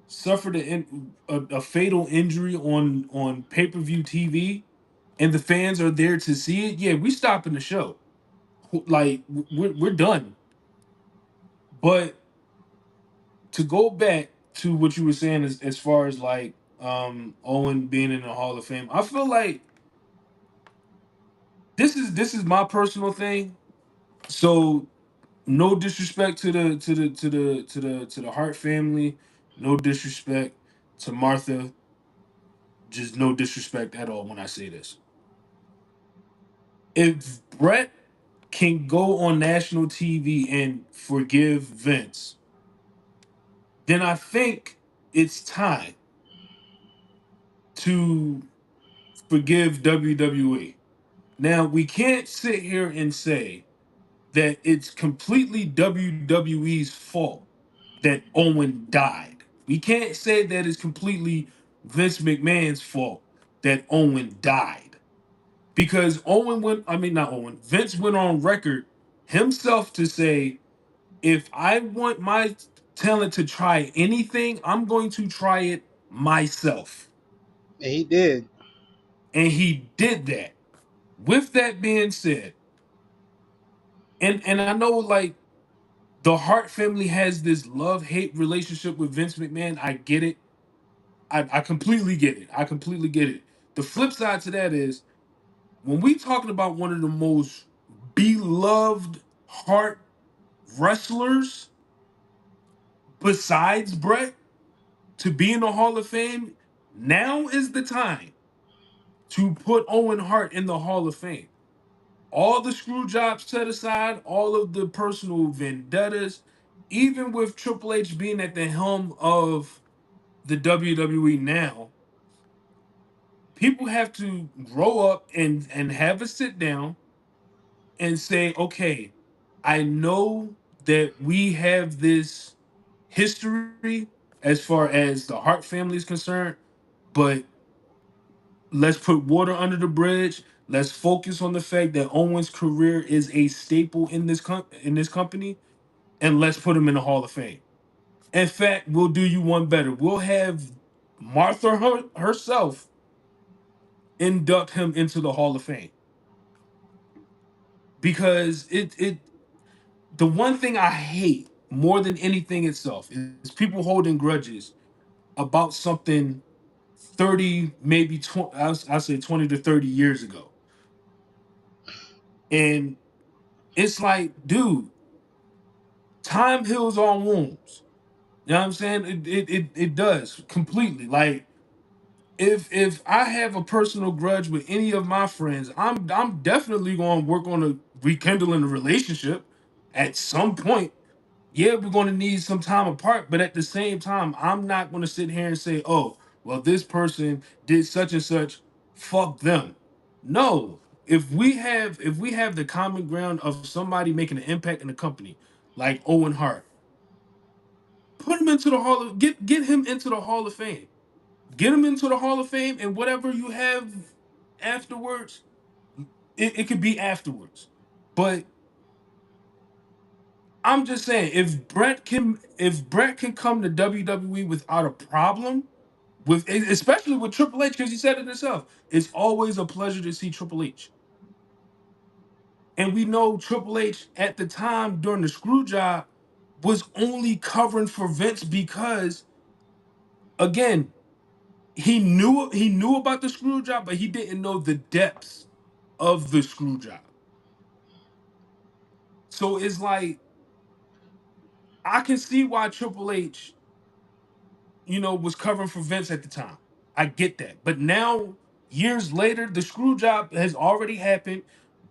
suffered a fatal injury on pay-per-view TV and the fans are there to see it, yeah, we stopping the show. Like we're done. But to go back to what you were saying as far as like Owen being in the Hall of Fame. I feel like this is my personal thing. So no disrespect to the Hart family, no disrespect to Martha, just no disrespect at all when I say this. If Brett can go on national TV and forgive Vince, then I think it's time to forgive WWE. Now, we can't sit here and say that it's completely WWE's fault that Owen died. We can't say that it's completely Vince McMahon's fault that Owen died. Because not Owen, Vince went on record himself to say, if I want my talent to try anything, I'm going to try it myself. And he did. And he did that. With that being said, and I know like the Hart family has this love-hate relationship with Vince McMahon. I get it. I completely get it. I completely get it. The flip side to that is when we talking about one of the most beloved Hart wrestlers besides Brett to be in the Hall of Fame, now is the time to put Owen Hart in the Hall of Fame. All the screw jobs set aside, all of the personal vendettas, even with Triple H being at the helm of the WWE now, people have to grow up and have a sit down and say, okay, I know that we have this history as far as the Hart family is concerned, but let's put water under the bridge. Let's focus on the fact that Owen's career is a staple in this company, and let's put him in the Hall of Fame. In fact, we'll do you one better. We'll have Martha herself induct him into the Hall of Fame because it the one thing I hate more than anything itself is people holding grudges about something 30 maybe 20 I'll say 20 to 30 years ago. And it's like, dude, time heals all wounds. You know what I'm saying? It does completely. Like if I have a personal grudge with any of my friends, I'm definitely going to work on rekindling the relationship at some point. Yeah, we're going to need some time apart, but at the same time, I'm not going to sit here and say, "Oh, well, this person did such and such, fuck them." No, if we have the common ground of somebody making an impact in the company, like Owen Hart, put him into the get him into the Hall of Fame. Get him into the Hall of Fame, and whatever you have afterwards, it could be afterwards. But I'm just saying, if Brett can come to WWE without a problem, especially with Triple H, because he said it himself, it's always a pleasure to see Triple H. And we know Triple H at the time during the screw job was only covering for Vince because, again, he knew about the screw job, but he didn't know the depths of the screw job. So it's like I can see why Triple H, was covering for Vince at the time. I get that. But now, years later, the screw job has already happened.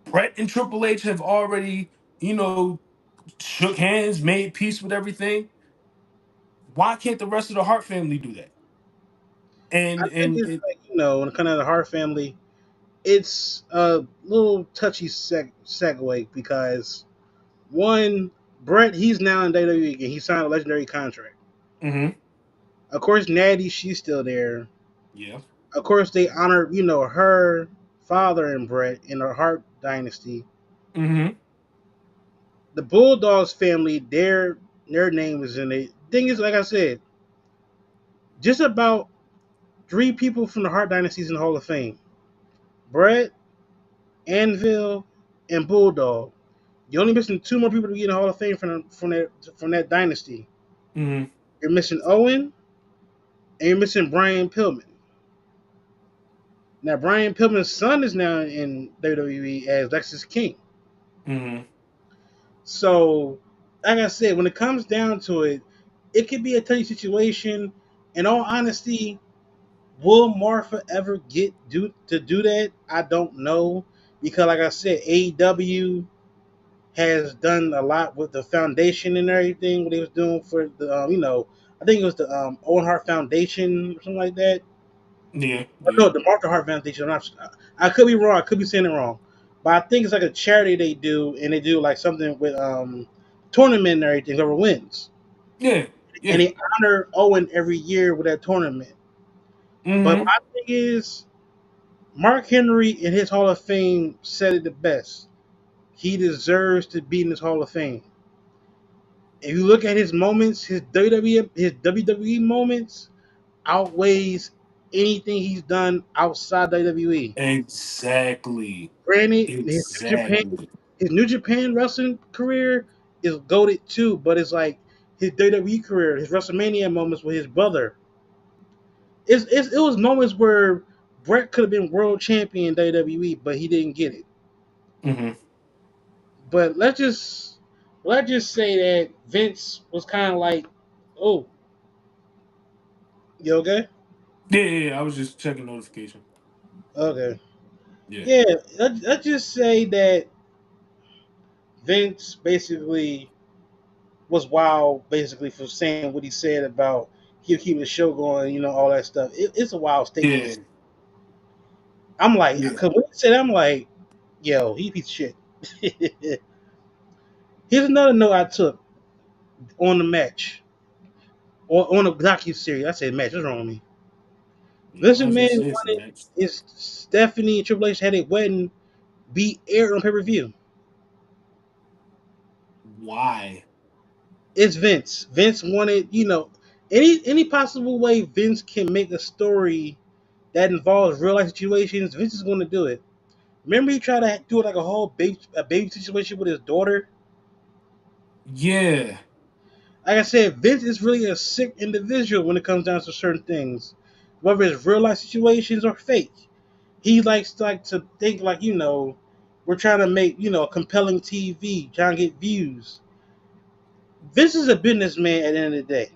Brett and Triple H have already, shook hands, made peace with everything. Why can't the rest of the Hart family do that? I And think and it's it, like, when it comes to the Hart family, it's a little touchy segue because one, Brett, he's now in WWE again. He signed a legendary contract. hmm Of course, Natty, she's still there. yeah. Of course, they honor, her father and Brett in the Hart dynasty. hmm The Bulldogs family, their name is in it. Thing is, like I said, just about three people from the Hart dynasties in the Hall of Fame: Brett, Anvil, and Bulldog. You're only missing two more people to get in the Hall of Fame from that dynasty. hmm You're missing Owen, and you're missing Brian Pillman. Now Brian Pillman's son is now in WWE as Lexus King. Mm-hmm. So, like I said, when it comes down to it, it could be a touchy situation. In all honesty, will Martha ever get to do that? I don't know because, like I said, AEW has done a lot with the foundation and everything. What they was doing for the, I think it was the Owen Hart Foundation or something like that. Yeah, Or yeah, no, the Martha Hart Foundation. I could be wrong. I could be saying it wrong, but I think it's like a charity they do, and they do like something with tournament and everything. Whoever wins, yeah, and yeah. they honor Owen every year with that tournament. But Mm-hmm. my thing is, Mark Henry in his Hall of Fame said it the best. He deserves to be in this Hall of Fame. If you look at his moments, his WWE moments outweighs anything he's done outside WWE. Exactly. Granted, Exactly. His New Japan wrestling career is goaded too, but it's like his WWE career, his WrestleMania moments with his brother. It was moments where Brett could have been world champion in WWE, but he didn't get it. Mm-hmm. But let's just say that Vince was kind of like, oh, you okay? Yeah, yeah, yeah. I was just checking notification. Okay. Yeah. Yeah, let's just say that Vince basically was wild, basically, for saying what he said about he'll keep the show going, all that stuff. It's a wild statement. Yeah. I'm like, Yeah. because when he said, I'm like, yo, he piece of shit. Here's another note I took on the match, or on the docu series. I said match. What's wrong with me? Yeah, Vince might as well McMahon say it's wanted next. his Stephanie and Triple H had a wedding be aired on pay-per-view. Why? It's Vince. Vince wanted, any possible way Vince can make a story that involves real life situations. Vince is going to do it. Remember, he tried to do like a baby situation with his daughter. Yeah. Like I said, Vince is really a sick individual when it comes down to certain things, whether it's real life situations or fake. He likes to think like we're trying to make compelling TV, trying to get views. Vince is a businessman at the end of the day,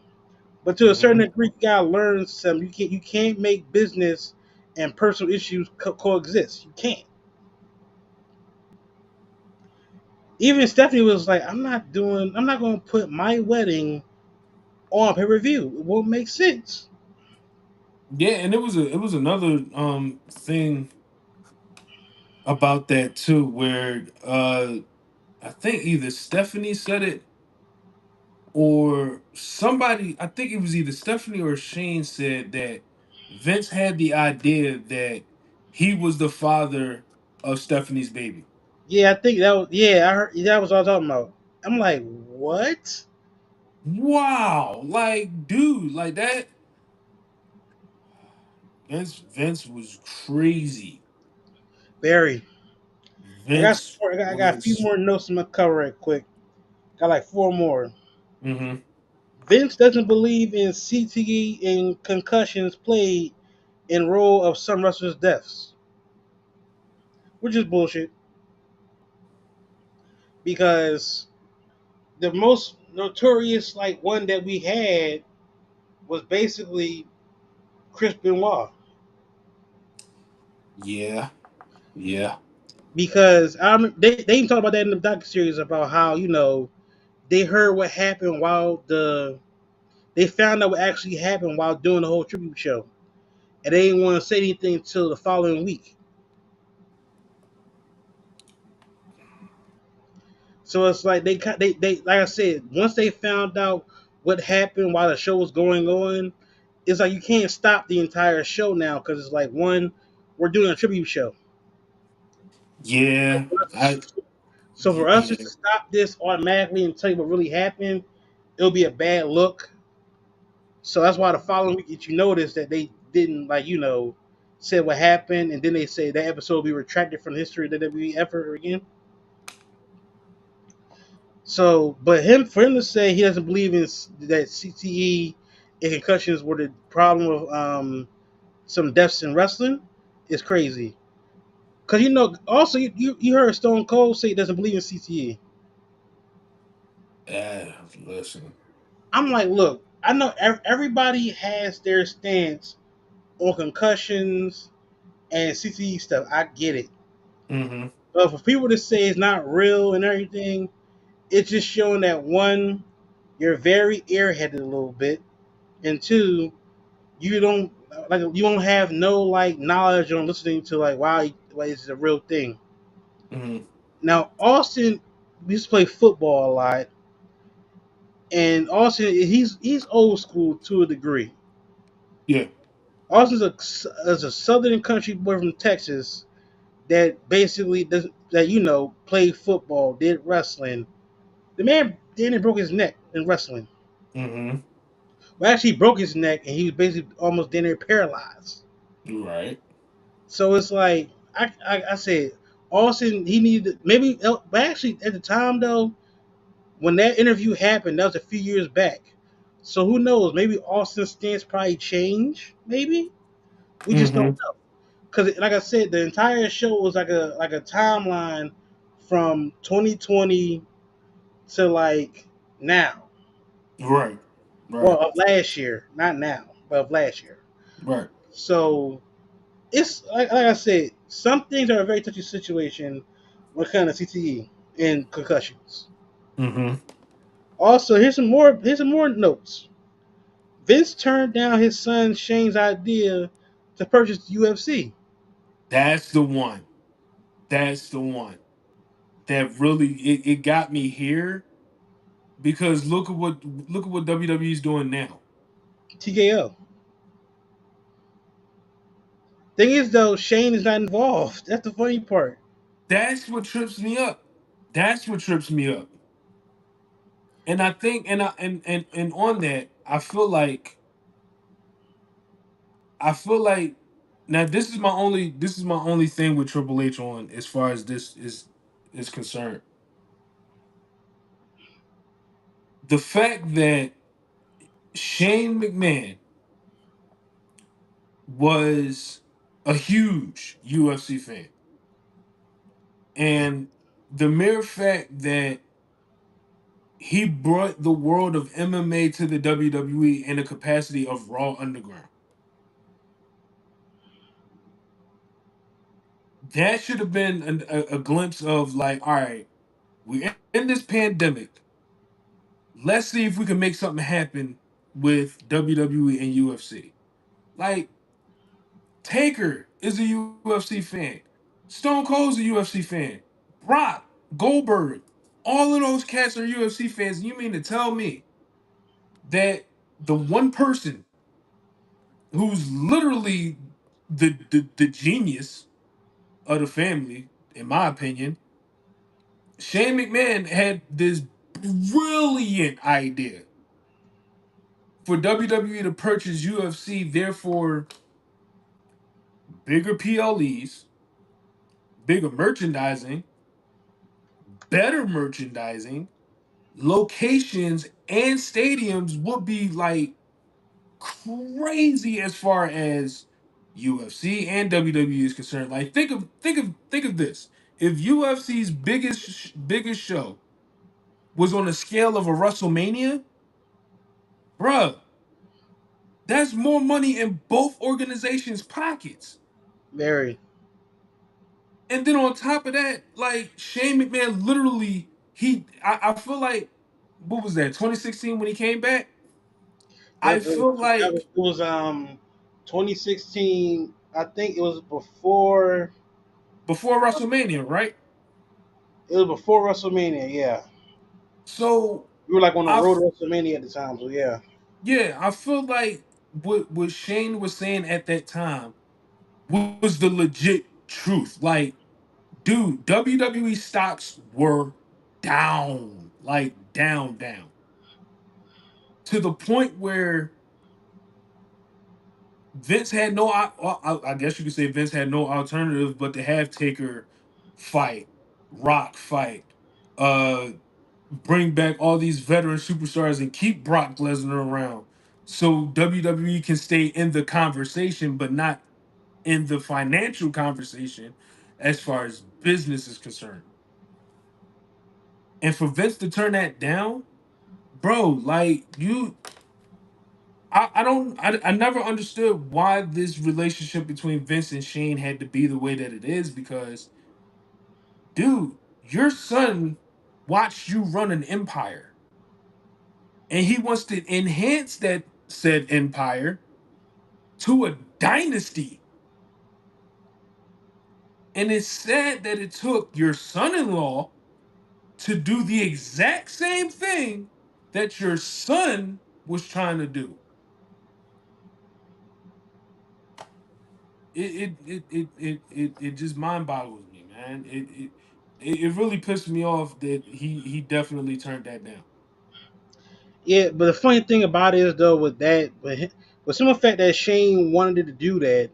but to a certain Mm-hmm. degree, you gotta learn some. You can't make business and personal issues coexist. You can't. Even Stephanie was like, I'm not going to put my wedding on pay per view. It won't make sense. Yeah, and it was another thing about that too, where I think either Stephanie said it or somebody, I think it was either Stephanie or Shane said that Vince had the idea that he was the father of Stephanie's baby. Yeah, I think that was, yeah, I heard that was what I was talking about. I'm like, what? Wow. Like, dude, like that Vince was crazy. Barry. Vince I got a few was more notes I'm going to cover it quick. Got like four more. hmm Vince doesn't believe in CTE and concussions played in role of some wrestlers' deaths, which is bullshit because the most notorious like one that we had was basically Chris Benoit. Yeah. Yeah. Because they even talk about that in the docu series about how they heard what happened while they found out what actually happened while doing the whole tribute show, and they didn't want to say anything until the following week. So it's like they like I said, once they found out what happened while the show was going on, it's like you can't stop the entire show now because it's like one, we're doing a tribute show. Yeah. I So for us just yeah. to stop this automatically and tell you what really happened, it'll be a bad look. So that's why the following week, if you notice that they didn't say what happened, and then they say that episode will be retracted from the history of the WWE ever again. So, but for him to say he doesn't believe in that CTE and concussions were the problem with some deaths in wrestling is crazy. Cause also you heard Stone Cold say he doesn't believe in CTE. Listen. I'm like, look, I know everybody has their stance on concussions and CTE stuff. I get it, Mm-hmm. but for people to say it's not real and everything, it's just showing that one, you're very airheaded a little bit, and two, you don't have no like knowledge on listening to like why it's a real thing. Mm-hmm. Now Austin used to play football a lot, and Austin he's old school to a degree. Yeah. Austin's a southern country boy from Texas that basically does that played football, did wrestling. The man then broke his neck in wrestling. Mm-hmm. Well, actually, he broke his neck and he was basically almost then there paralyzed. Right. So it's like I said, Austin he needed maybe, but actually at the time though when that interview happened, that was a few years back. So who knows? Maybe Austin's stance probably changed. Maybe we just don't Mm-hmm. know. Because like I said, the entire show was like a timeline from 2020 to like now. Right. Right. Well, of last year, not now, but of last year. Right. So it's like I said, some things are a very touchy situation when it comes to CTE and concussions. Mm-hmm. Also, here's some more notes. Vince turned down his son Shane's idea to purchase the UFC. That's the one. That's the one. That really it got me here because look at what WWE is doing now. TKO. Thing is though, Shane is not involved. That's the funny part. That's what trips me up. That's what trips me up. And I think and on that, I feel like now this is my only thing with Triple H on as far as this is concerned. The fact that Shane McMahon was a huge UFC fan, and the mere fact that he brought the world of MMA to the WWE in the capacity of Raw Underground, that should have been a glimpse of like, all right, we're in this pandemic. Let's see if we can make something happen with WWE and UFC. Like Taker is a UFC fan. Stone Cold's a UFC fan. Brock, Goldberg, all of those cats are UFC fans. You mean to tell me that the one person who's literally the genius of the family, in my opinion, Shane McMahon had this brilliant idea for WWE to purchase UFC, therefore bigger PLEs, bigger merchandising, better merchandising, locations and stadiums would be like crazy as far as UFC and WWE is concerned. Like think of this. If UFC's biggest show was on the scale of a WrestleMania, bruh, that's more money in both organizations' pockets. Very. And then on top of that, like Shane McMahon literally I feel like what was that, 2016 when he came back? I feel like It was 2016. I think it was before. before WrestleMania, right? It was before WrestleMania. Yeah, So we were like on the I road to f- WrestleMania at the time. So yeah, yeah, I feel like what Shane was saying at that time was the legit truth. Like, dude, WWE stocks were down, like down, to the point where Vince had no. I guess you could say Vince had no alternative but to have Taker fight, Rock fight, uh, bring back all these veteran superstars and keep Brock Lesnar around. so WWE can stay in the conversation, but not in the financial conversation as far as business is concerned. And for Vince to turn that down, bro, like you, I don't, I never understood why this relationship between Vince and Shane had to be the way that it is because, dude, your son watched you run an empire and he wants to enhance that said empire to a dynasty. And it's sad that it took your son in law to do the exact same thing that your son was trying to do. It just mind boggles me, man. It really pissed me off that he definitely turned that down. Yeah, but the funny thing about it is though with that, with some of the fact that Shane wanted to do that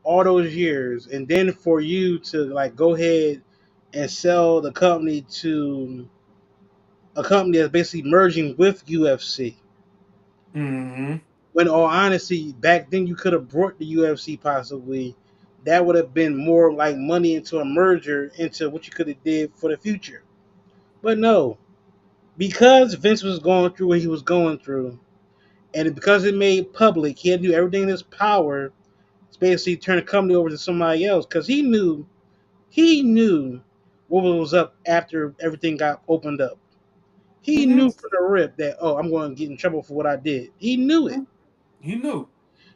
all those years, and then for you to like go ahead and sell the company to a company that's basically merging with UFC. Mm-hmm. When, in all honesty, back then you could have brought the UFC possibly. That would have been more like money into a merger into what you could have did for the future. But no, because Vince was going through what he was going through, and because it made public, he had to do everything in his power to basically turn the company over to somebody else because he knew what was up after everything got opened up. He Mm-hmm. knew from the rip that, oh, I'm going to get in trouble for what I did. He knew it. He knew.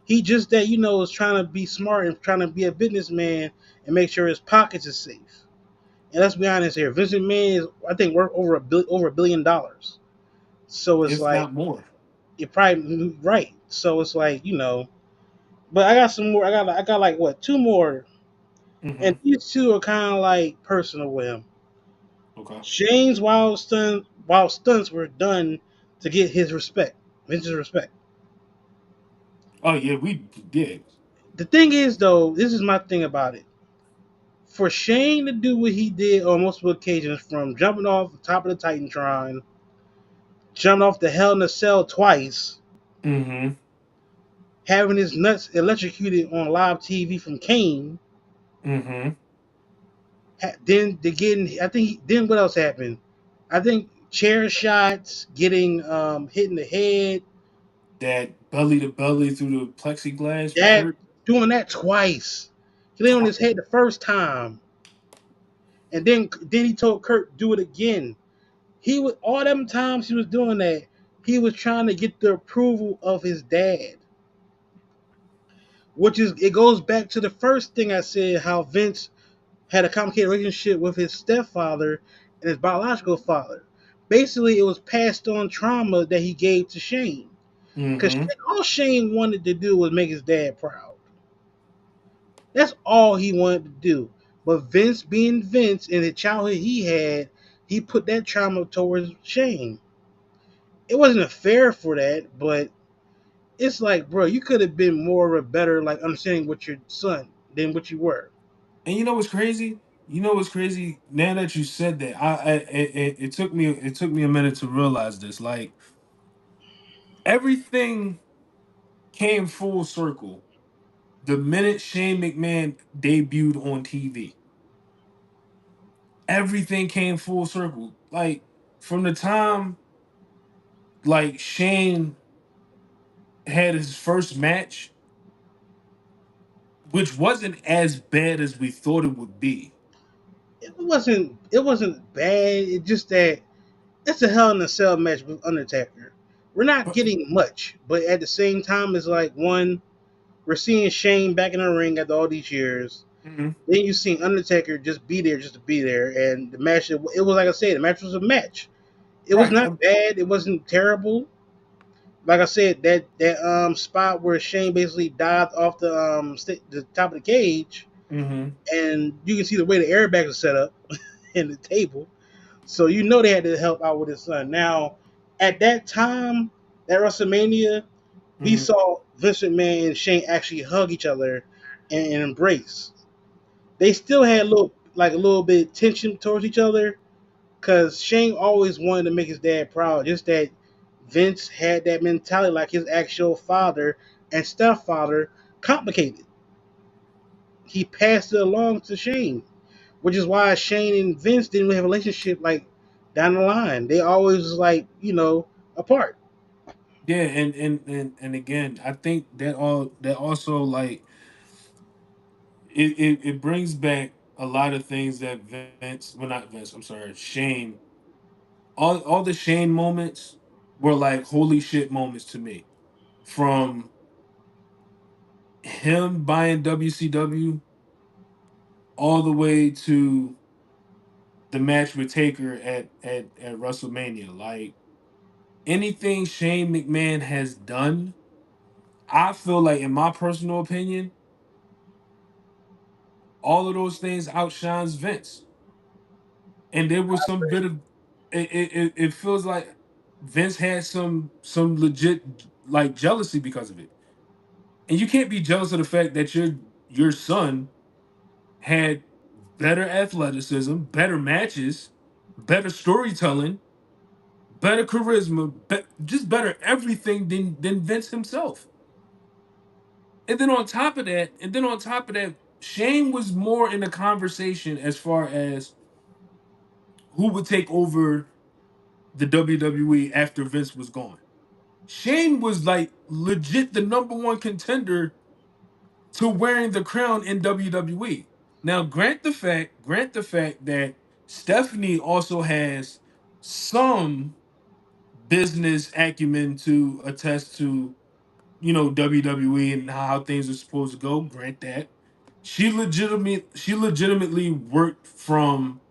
He just that was trying to be smart and trying to be a businessman and make sure his pockets is safe. And let's be honest here, Vince McMahon is I think worth over $1 billion. So it's If like not more. you're probably right. So it's like but I got some more. I got like what two more, and Mm-hmm. these two are kind of like personal with him. Okay. Shane's wild stunts were done to get his respect, Vince's respect. Oh yeah, we did. The thing is, though, this is my thing about it. For Shane to do what he did on multiple occasions, from jumping off the top of the Titantron, jumping off the Hell in a Cell twice, Mm-hmm. having his nuts electrocuted on live TV from Kane, Mm-hmm. then they getting, I think, then what else happened? I think chair shots, getting hit in the head, That belly to belly through the plexiglass with that Kurt. doing that twice. He lay on his head the first time, and then he told Kurt do it again. He was all them times he was doing that. He was trying to get the approval of his dad, which is it goes back to the first thing I said. How Vince had a complicated relationship with his stepfather and his biological father. Basically, it was passed on trauma that he gave to Shane. Because Mm-hmm. all Shane wanted to do was make his dad proud. That's all he wanted to do. But Vince, being Vince, and the childhood he had, he put that trauma towards Shane. It wasn't fair for that, but it's like, bro, you could have been more of a better, like, understanding with your son than what you were. And you know what's crazy? You know what's crazy? Now that you said that, it took me a minute to realize this. Like everything came full circle the minute Shane McMahon debuted on TV. Everything came full circle. Like from the time like Shane had his first match, which wasn't as bad as we thought it would be. It wasn't bad. It's just that it's a Hell in a Cell match with Undertaker. We're not But getting much, but at the same time, it's like one, we're seeing Shane back in the ring after all these years. mhm. Then you see Undertaker just be there, just to be there, and the match. It was like I said, the match was a match. It was Right. not bad. It wasn't terrible. Like I said, that spot where Shane basically dived off the top of the cage, Mm-hmm. and you can see the way the airbags are set up in the table. So they had to help out with his son. Now, at that time, at WrestleMania, we Mm-hmm. saw Vince McMahon and Shane actually hug each other and embrace. They still had a little bit of tension towards each other because Shane always wanted to make his dad proud. Just that Vince had that mentality like his actual father and stepfather complicated. He passed it along to Shane, which is why Shane and Vince didn't really have a relationship like down the line. They always was like, apart. Yeah, and again, I think that also like it brings back a lot of things that Vince, well not Vince, I'm sorry, Shane, all the Shane moments were like holy shit moments to me. From him buying WCW all the way to the match with Taker at WrestleMania. Like anything Shane McMahon has done, I feel like in my personal opinion, all of those things outshines Vince. And there was some bit of it feels like Vince had some legit like jealousy because of it. And you can't be jealous of the fact that your son had better athleticism, better matches, better storytelling, better charisma, just better everything than Vince himself. And then on top of that, Shane was more in the conversation as far as who would take over the WWE after Vince was gone. Shane was like legit the number one contender to wearing the crown in WWE. Now, grant the fact that Stephanie also has some business acumen to attest to, WWE and how things are supposed to go. Grant that. She legitimately worked from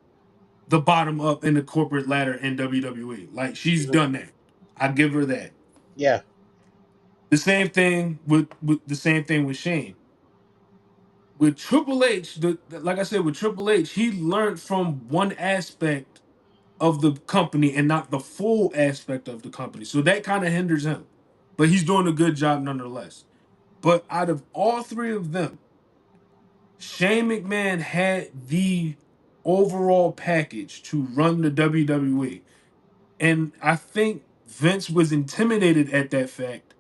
the bottom up in the corporate ladder in WWE. Like she's Mhm. done that. I give her that. Yeah, The same thing with Shane. With Triple H, like I said, with Triple H, he learned from one aspect of the company and not the full aspect of the company. So that kind of hinders him. But he's doing a good job nonetheless. But out of all three of them, Shane McMahon had the overall package to run the WWE. And I think Vince was intimidated at that fact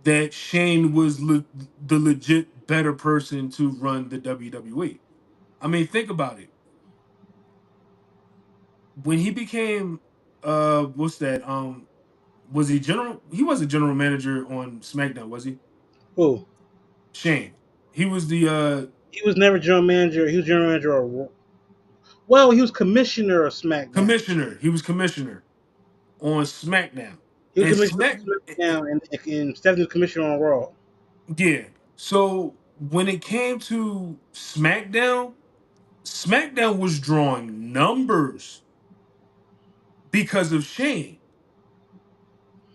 that Shane was the legit better person to run the WWE. I mean, think about it. When he became what's that? Was he general? He was a general manager on SmackDown, was he? who? Shane. He was the He was never general manager. He was general manager of. Well, he was commissioner of SmackDown. commissioner. He was commissioner on SmackDown. He was And commissioner of SmackDown, and Stephanie was commissioner on Raw. yeah. So when it came to SmackDown, SmackDown was drawing numbers because of Shane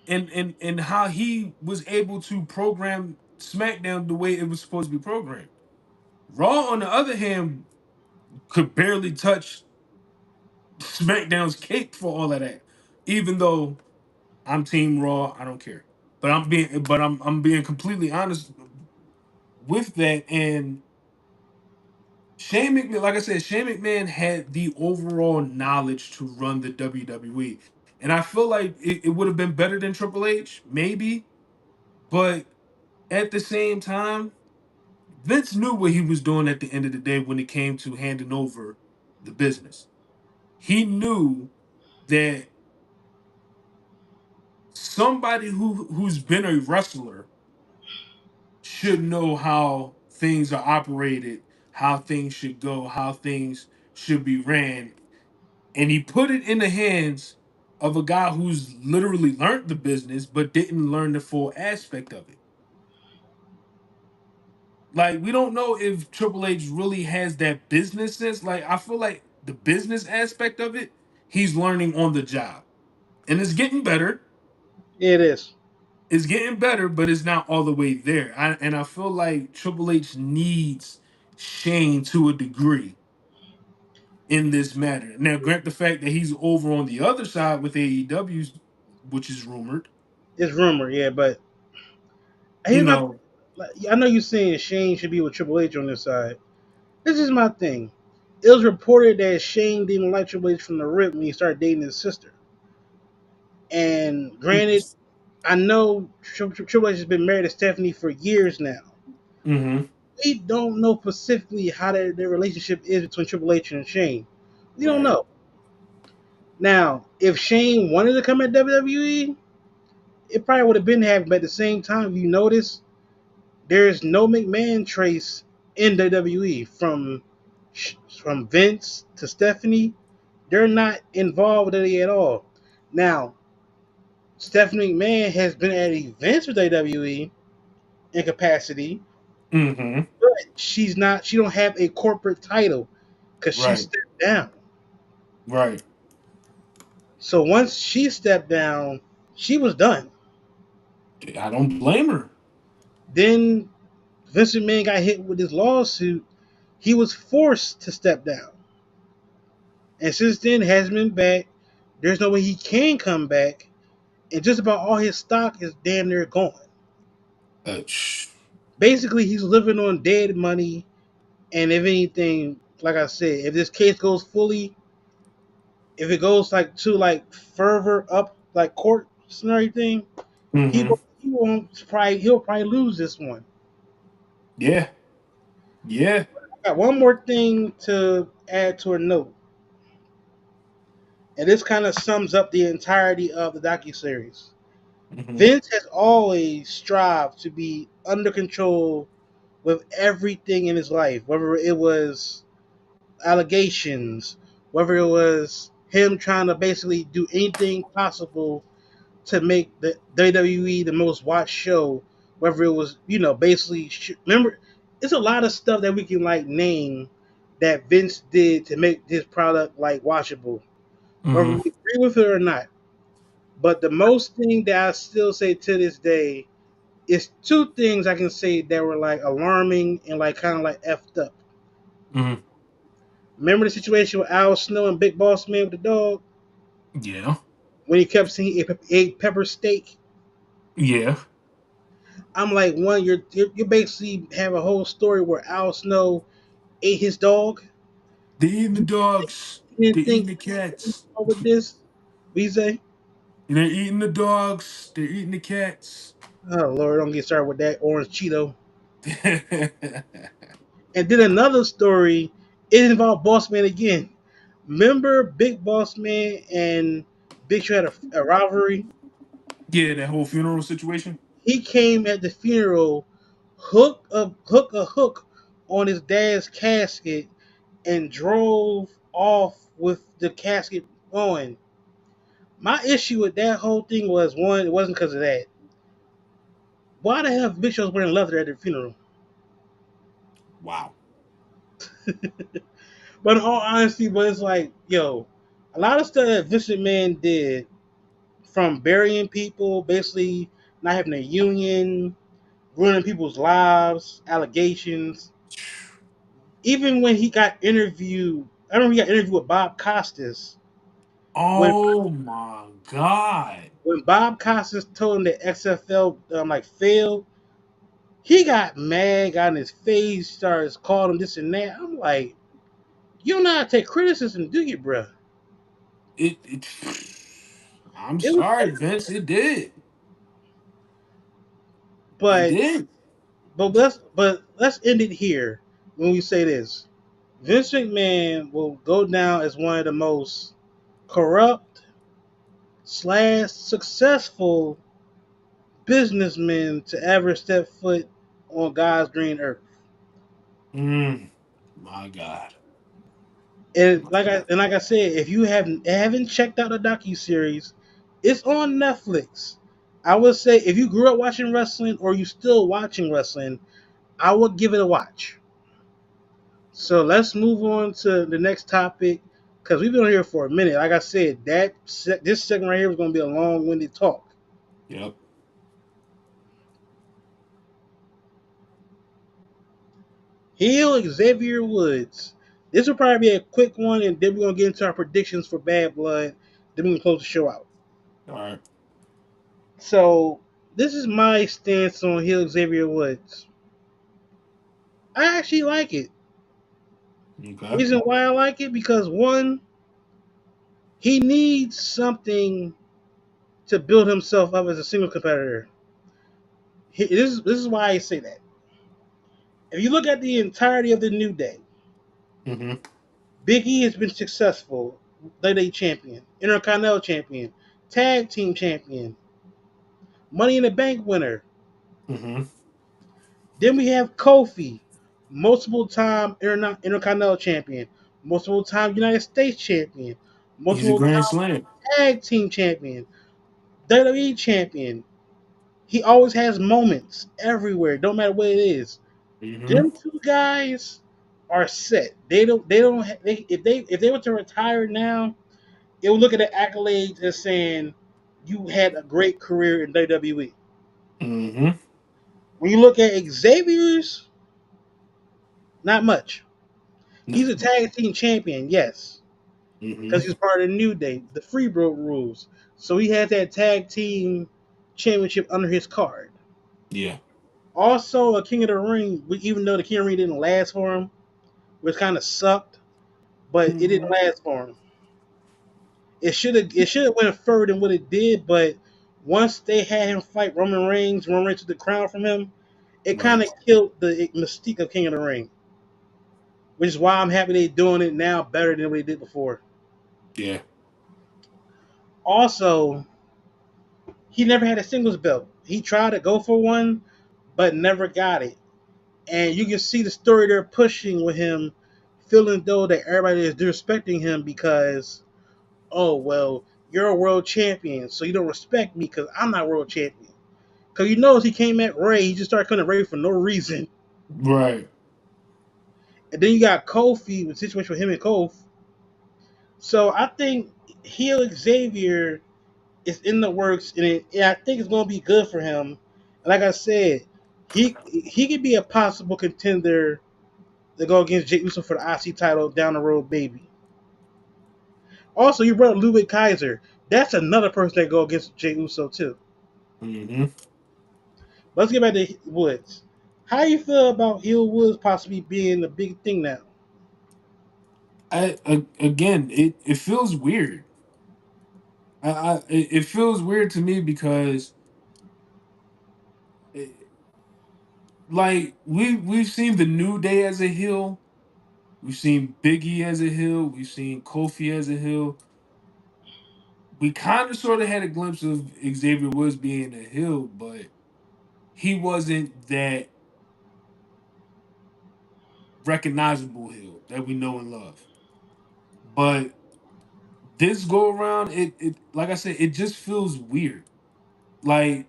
and how he was able to program SmackDown the way it was supposed to be programmed. Raw, on the other hand, could barely touch SmackDown's cape for all of that. Even though I'm Team Raw, I don't care. But I'm being completely honest with that. And Shane McMahon, like I said, Shane McMahon had the overall knowledge to run the WWE. And I feel like it would have been better than Triple H, maybe. But at the same time, Vince knew what he was doing at the end of the day when it came to handing over the business. He knew that somebody who's been a wrestler should know how things are operated, how things should go, how things should be ran. And he put it in the hands of a guy who's literally learned the business but didn't learn the full aspect of it. Like we don't know if Triple H really has that business sense. Like I feel like the business aspect of it, he's learning on the job. And it's getting better. It is. It's getting better, but it's not all the way there. And I feel like Triple H needs Shane to a degree in this matter. Now, grant the fact that he's over on the other side with AEW, which is rumored. It's rumor, yeah, but You here's my. know, I know you're saying Shane should be with Triple H on this side. This is my thing. It was reported that Shane didn't like Triple H from the rip when he started dating his sister. And granted, I know Triple H has been married to Stephanie for years now. Mm-hmm. We don't know specifically how their relationship is between Triple H and Shane. We don't Right. know. Now, if Shane wanted to come at WWE, it probably would have been happening. But at the same time, if you notice, there's no McMahon trace in WWE from Vince to Stephanie. They're not involved with it at all. Now, Stephanie McMahon has been at events with WWE in capacity, Mm-hmm. but she's not. She don't have a corporate title because she Right. stepped down. Right. So once she stepped down, she was done. I don't blame her. Then Vince McMahon got hit with this lawsuit. He was forced to step down, and since then hasn't been back. There's no way he can come back, and just about all his stock is damn near gone. Shh. Basically, he's living on dead money. And if anything, like I said, if this case goes fully, if it goes like to like further up like courts and everything, Mm-hmm. he'll probably lose this one. Yeah. Yeah. I got one more thing to add to a note, and this kind of sums up the entirety of the docuseries. Mm-hmm. Vince has always strived to be under control with everything in his life, whether it was allegations, whether it was him trying to basically do anything possible to make the WWE the most watched show, whether it was, basically, remember, it's a lot of stuff that we can like name that Vince did to make this product like watchable, whether we Mm-hmm. agree with it or not. But the most thing that I still say to this day is two things I can say that were like alarming and like kind of like effed up. Mm-hmm. Remember the situation with Al Snow and Big Boss Man with the dog Yeah. when he kept saying he ate pepper steak? Yeah. I'm like, one, you basically have a whole story where Al Snow ate his dog. They're eating the dogs. You They're didn't eating think the cats. with this? We say, They're eating the dogs. They're eating the cats. oh Lord, don't get started with that orange Cheeto. And then another story, it involved Boss Man again. Remember Big Boss Man and Big Show had a rivalry? Yeah, that whole funeral situation. He came at the funeral, hook a hook on his dad's casket, and drove off with the casket going. My issue with that whole thing was, one, it wasn't because of that. Why the hell Big Show's wearing leather at the funeral? Wow. But in all honesty, but it's like, yo, a lot of stuff that Vince McMahon did, from burying people, basically not having a union, ruining people's lives, allegations. Even when he got interviewed, I remember he got interviewed with Bob Costas. When Oh my God. when Bob Costas told him that XFL like failed, he got mad, got in his face, started calling him this and that. I'm like, you don't know how to take criticism, do you, bruh? It I'm It was, sorry, Vince. It did. It but did. let's end it here when we say this. Vince McMahon will go down as one of the most corrupt slash successful businessmen to ever step foot on God's green earth. My God. And My God. like I said, if you haven't checked out the docu series, it's on Netflix. I would say if you grew up watching wrestling or you still watching wrestling, I would give it a watch. So let's move on to the next topic because we've been on here for a minute. Like I said, this segment right here is going to be a long-winded talk. Yep. Heel Xavier Woods. This will probably be a quick one, and then we're going to get into our predictions for Bad Blood. Then we can close the show out. All right. So this is my stance on Heel Xavier Woods. I actually like it. Okay. Reason why I like it, because one, he needs something to build himself up as a single competitor. This is why I say that. If you look at the entirety of the New Day, Mm-hmm. Big E has been successful. Day champion, Intercontinental champion, tag team champion, Money in the Bank winner. Mm-hmm. Then we have Kofi, multiple time Intercontinental champion, multiple time United States champion, He's a multiple Grand time Slam. tag team champion, WWE champion. He always has moments everywhere, don't matter what it is. Mm-hmm. Them two guys are set. If they were to retire now, it would look at the accolades as saying you had a great career in WWE. Mm-hmm. When you look at Xavier's, not much. No. He's a tag team champion, yes, because Mm-hmm. he's part of the New Day, the Freebro rules. So he has that tag team championship under his card. Yeah. Also, a King of the Ring, even though the King of the Ring didn't last for him, which kind of sucked, but it didn't Mm-hmm. last for him. It should have went further than what it did, but once they had him fight Roman Reigns took the crown from him, it kind Right. of killed the mystique of King of the Ring, which is why I'm happy they're doing it now better than what they did before. Yeah. Also, he never had a singles belt. He tried to go for one, but never got it. And you can see the story they're pushing with him, feeling though that everybody is disrespecting him because, oh well, you're a world champion, so you don't respect me because I'm not world champion. Because you notice he came at Ray, he just started coming at Ray for no reason. Right. And then you got Kofi, the situation with him and Kofi. So I think heel Xavier is in the works, and I think it's going to be good for him. And like I said, he could be a possible contender to go against Jey Uso for the IC title down the road, baby. Also, you brought up Ludwig Kaiser. That's another person that go against Jey Uso too. Mm-hmm. Let's get back to Woods. How you feel about Hill Woods possibly being the big thing now? Again, it feels weird. It feels weird to me because it, like we've seen the New Day as a heel, we've seen Biggie as a heel, we've seen Kofi as a heel. We kind of sort of had a glimpse of Xavier Woods being a heel, but he wasn't that recognizable heel that we know and love. But this go around, it like I said, it just feels weird. Like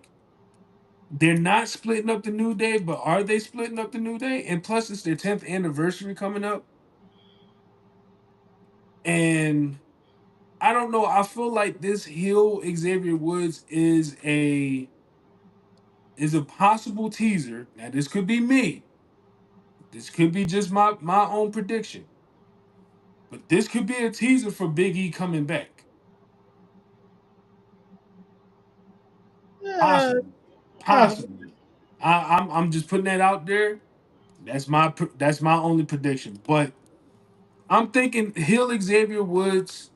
they're not splitting up the New Day, but are they splitting up the New Day? And plus, it's their 10th anniversary coming up, and I don't know. I feel like this heel Xavier Woods is a possible teaser. Now, this could be me. This could be just my own prediction, but this could be a teaser for Big E coming back. Uh, Possibly, possibly. possibly. I'm just putting that out there. That's my only prediction. But I'm thinking heel Xavier Woods.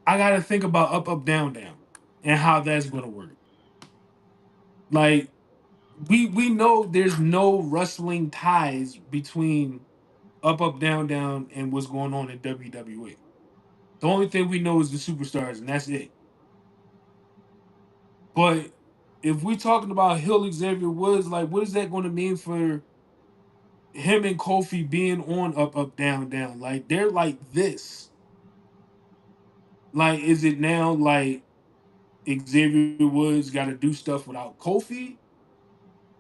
I got to think about up up down down and how that's going to work. Like we know there's no wrestling ties between up up down down and what's going on in WWE. The only thing we know is the superstars, and that's it. But if we're talking about Hill Xavier Woods, like what is that going to mean for him and Kofi being on up up down down? Like they're like this. Like is it now like Xavier Woods got to do stuff without Kofi?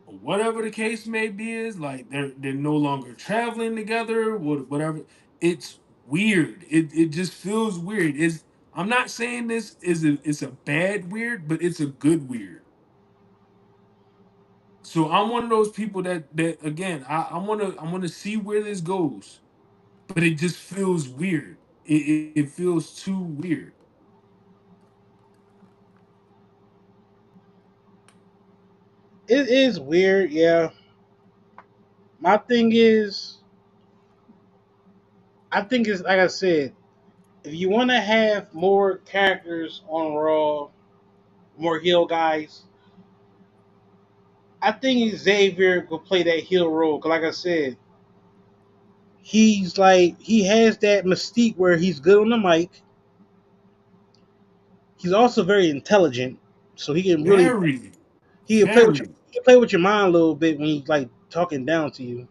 Or whatever the case may be is like they're no longer traveling together, whatever. It's weird. It just feels weird. Is I'm not saying this is it's a bad weird, but it's a good weird. So I'm one of those people that again I want to see where this goes, but it just feels weird. It feels too weird. It is weird, yeah. My thing is, I think it's like I said, if you want to have more characters on Raw, more heel guys. I think Xavier will play that heel role. Cause like I said, he has that mystique where he's good on the mic. He's also very intelligent, so he can really Very, he can play with very your mind a little bit when he's like talking down to you,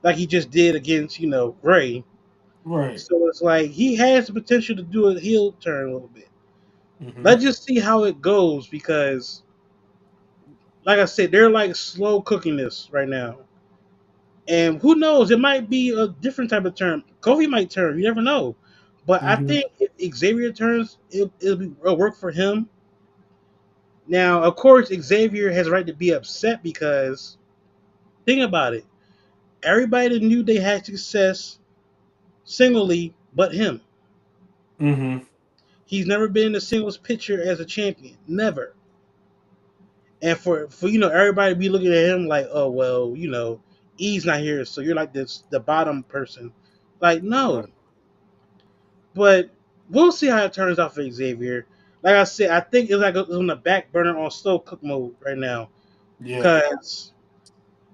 like he just did against Gray. right. So it's like he has the potential to do a heel turn a little bit. Mm-hmm. Let's just see how it goes because, like I said, they're like slow cooking this right now. And who knows? It might be a different type of turn. Kofi might turn. You never know. But I Mm-hmm. think if Xavier turns, it'll work for him. Now, of course, Xavier has a right to be upset because think about it. Everybody knew they had success singly, but him. Mm-hmm. He's never been in a singles picture as a champion. Never. And for everybody to be looking at him like, oh well, E's not here, so you're like the bottom person. Like, Right. no. But we'll see how it turns out for Xavier. Like I said, I think it's on the back burner on slow cook mode right now. Yeah. Cause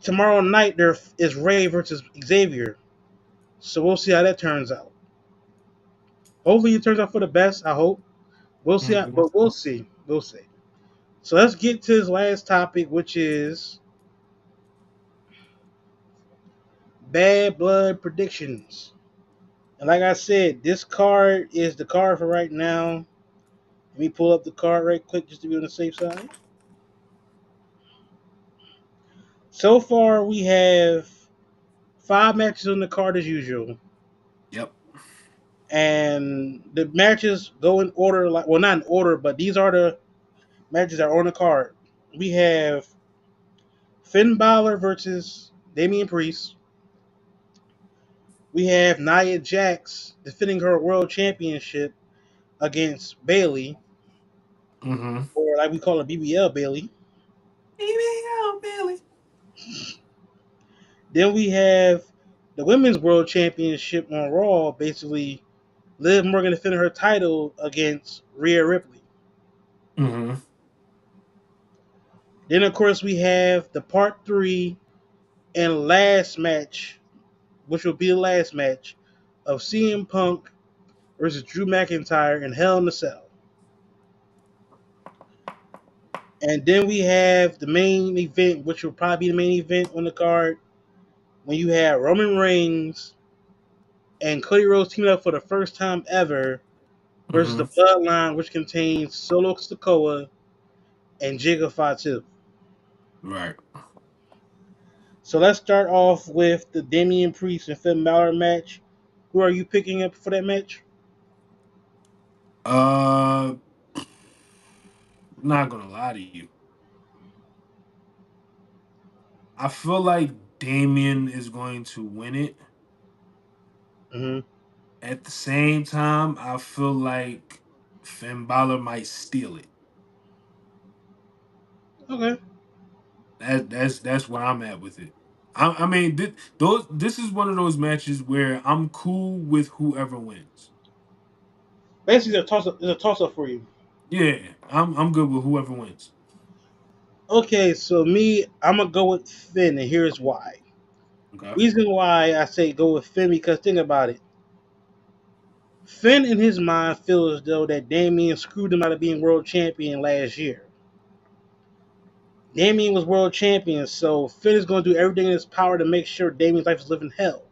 tomorrow night there is Ray versus Xavier. So we'll see how that turns out. Hopefully it turns out for the best, I hope. We'll see Mm-hmm. but we'll see. We'll see. So let's get to this last topic, which is bad blood predictions. And like I said, this card is the card for right now. Let me pull up the card right quick just to be on the safe side. So far, we have 5 matches on the card as usual, Yep. and the matches go in order. Like, well, not in order, but these are the matches that are on the card. We have Finn Balor versus Damian Priest. We have Nia Jax defending her world championship against Bailey, Mm-hmm. or like we call her BBL Bailey. BBL Billy. Then we have the women's world championship on Raw, basically Liv Morgan defending her title against Rhea Ripley. Mm-hmm. Then of course we have the part three and last match, which will be the last match of CM Punk versus Drew McIntyre in Hell in a Cell. And then we have the main event, which will probably be the main event on the card, when you have Roman Reigns and Cody Rhodes teaming up for the first time ever versus the Mm-hmm. Bloodline, which contains Solo Sikoa and Jacob Fatu. Right. So let's start off with the Damian Priest and Finn Balor match. Who are you picking up for that match? Uh, not gonna lie to you. I feel like Damien is going to win it. Hmm. At the same time, I feel like Finn Balor might steal it. Okay. That's where I'm at with it. I mean, this is one of those matches where I'm cool with whoever wins. Basically, it's a toss up for you. Yeah, I'm good with whoever wins. Okay, so me, I'm gonna go with Finn, and here's why. Okay. Reason why I say go with Finn because think about it. Finn, in his mind, feels as though that Damien screwed him out of being world champion last year. Damien was world champion, so Finn is going to do everything in his power to make sure Damien's life is living hell.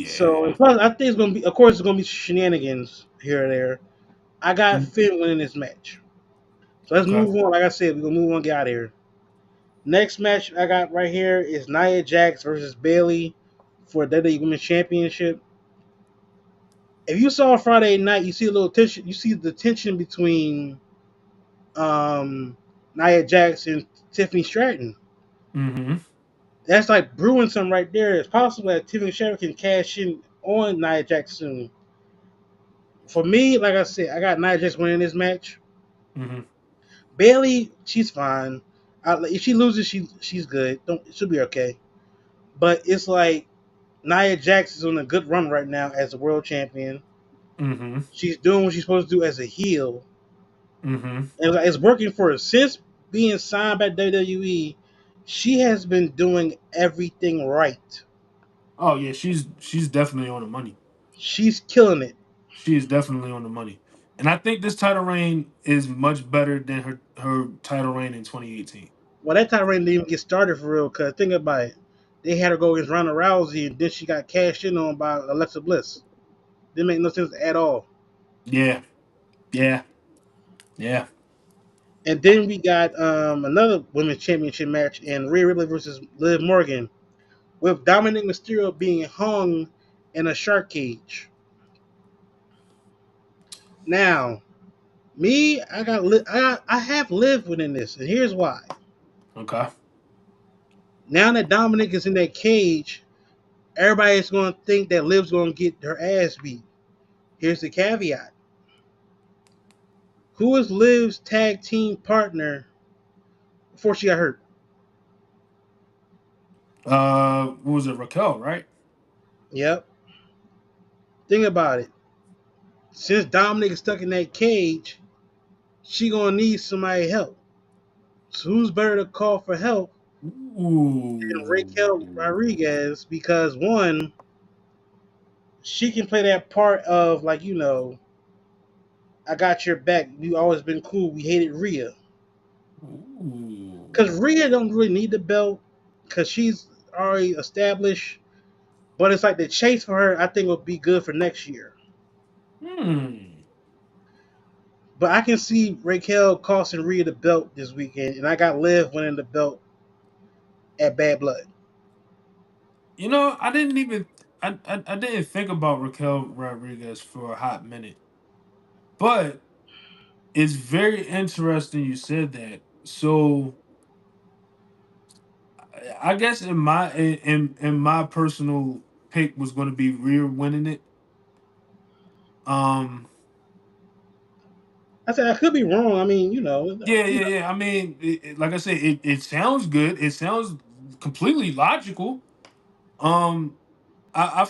So, and Yeah. plus, I think it's going to be, of course, it's going to be shenanigans here and there. I got Mm, Finn winning this match. So let's okay. move on. Like I said, we're going to move on, get out of here. Next match I got right here is Nia Jax versus Bailey for the WWE Women's Championship. If you saw Friday night, you see a little tension. You see the tension between um, Nia Jax and Tiffany Stratton. Mm-hmm. That's like brewing something right there. It's possible that Tiffany Stratton can cash in on Nia Jax soon. For me, like I said, I got Nia Jax winning this match. Mm-hmm. Bailey, she's fine. If she loses, she's good. Don't she'll be okay. But it's like Nia Jax is on a good run right now as a world champion. Mm-hmm. She's doing what she's supposed to do as a heel. Mm-hmm. And it's working for her since being signed by WWE. She has been doing everything right. Oh yeah, she's definitely on the money. She's killing it. She is definitely on the money. And I think this title reign is much better than her title reign in 2018. Well, that time didn't even get started for real. Cause think about it, they had her go against Ronda Rousey, and then she got cashed in on by Alexa Bliss. Didn't make no sense at all. Yeah, yeah, yeah. And then we got another women's championship match in Rhea Ripley versus Liv Morgan, with Dominic Mysterio being hung in a shark cage. Now, me, I have lived within this, and here's why. Okay. Now that Dominic is in that cage, everybody's going to think that Liv's going to get her ass beat. Here's the caveat: who was Liv's tag team partner before she got hurt? What was it, Raquel, right? Yep. Think about it. Since Dominic is stuck in that cage, she gonna need somebody help. So who's better to call for help than Raquel Ooh. Rodriguez? Because one, she can play that part of like I got your back. We always been cool. We hated Rhea Ooh. because Rhea don't really need the belt because she's already established. But it's like the chase for her. I think will be good for next year. Hmm. But I can see Raquel costing Rhea the belt this weekend, and I got Liv winning the belt at Bad Blood. I didn't even I didn't think about Raquel Rodriguez for a hot minute. But it's very interesting you said that. So I guess in my personal pick was going to be Rhea winning it. Um, I said I could be wrong. I mean, yeah, yeah, yeah. I mean, like I said, it sounds good. It sounds completely logical. Um, I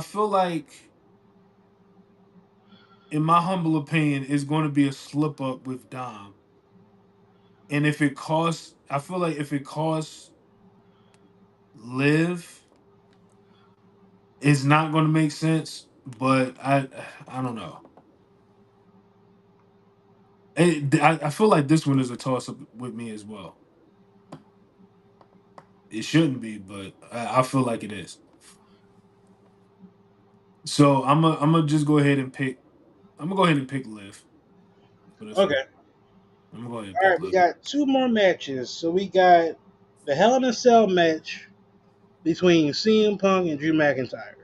feel like, in my humble opinion, it's going to be a slip up with Dom. And if it costs, I feel like if it costs Live, it's not going to make sense. But I don't know. I feel like this one is a toss up with me as well. It shouldn't be, but I feel like it is. So I'm gonna just go ahead and pick. I'm gonna go ahead and pick Liv for this one. okay. I'm gonna go ahead and All pick right, we Liv. got two more matches. So we got the Hell in a Cell match between CM Punk and Drew McIntyre.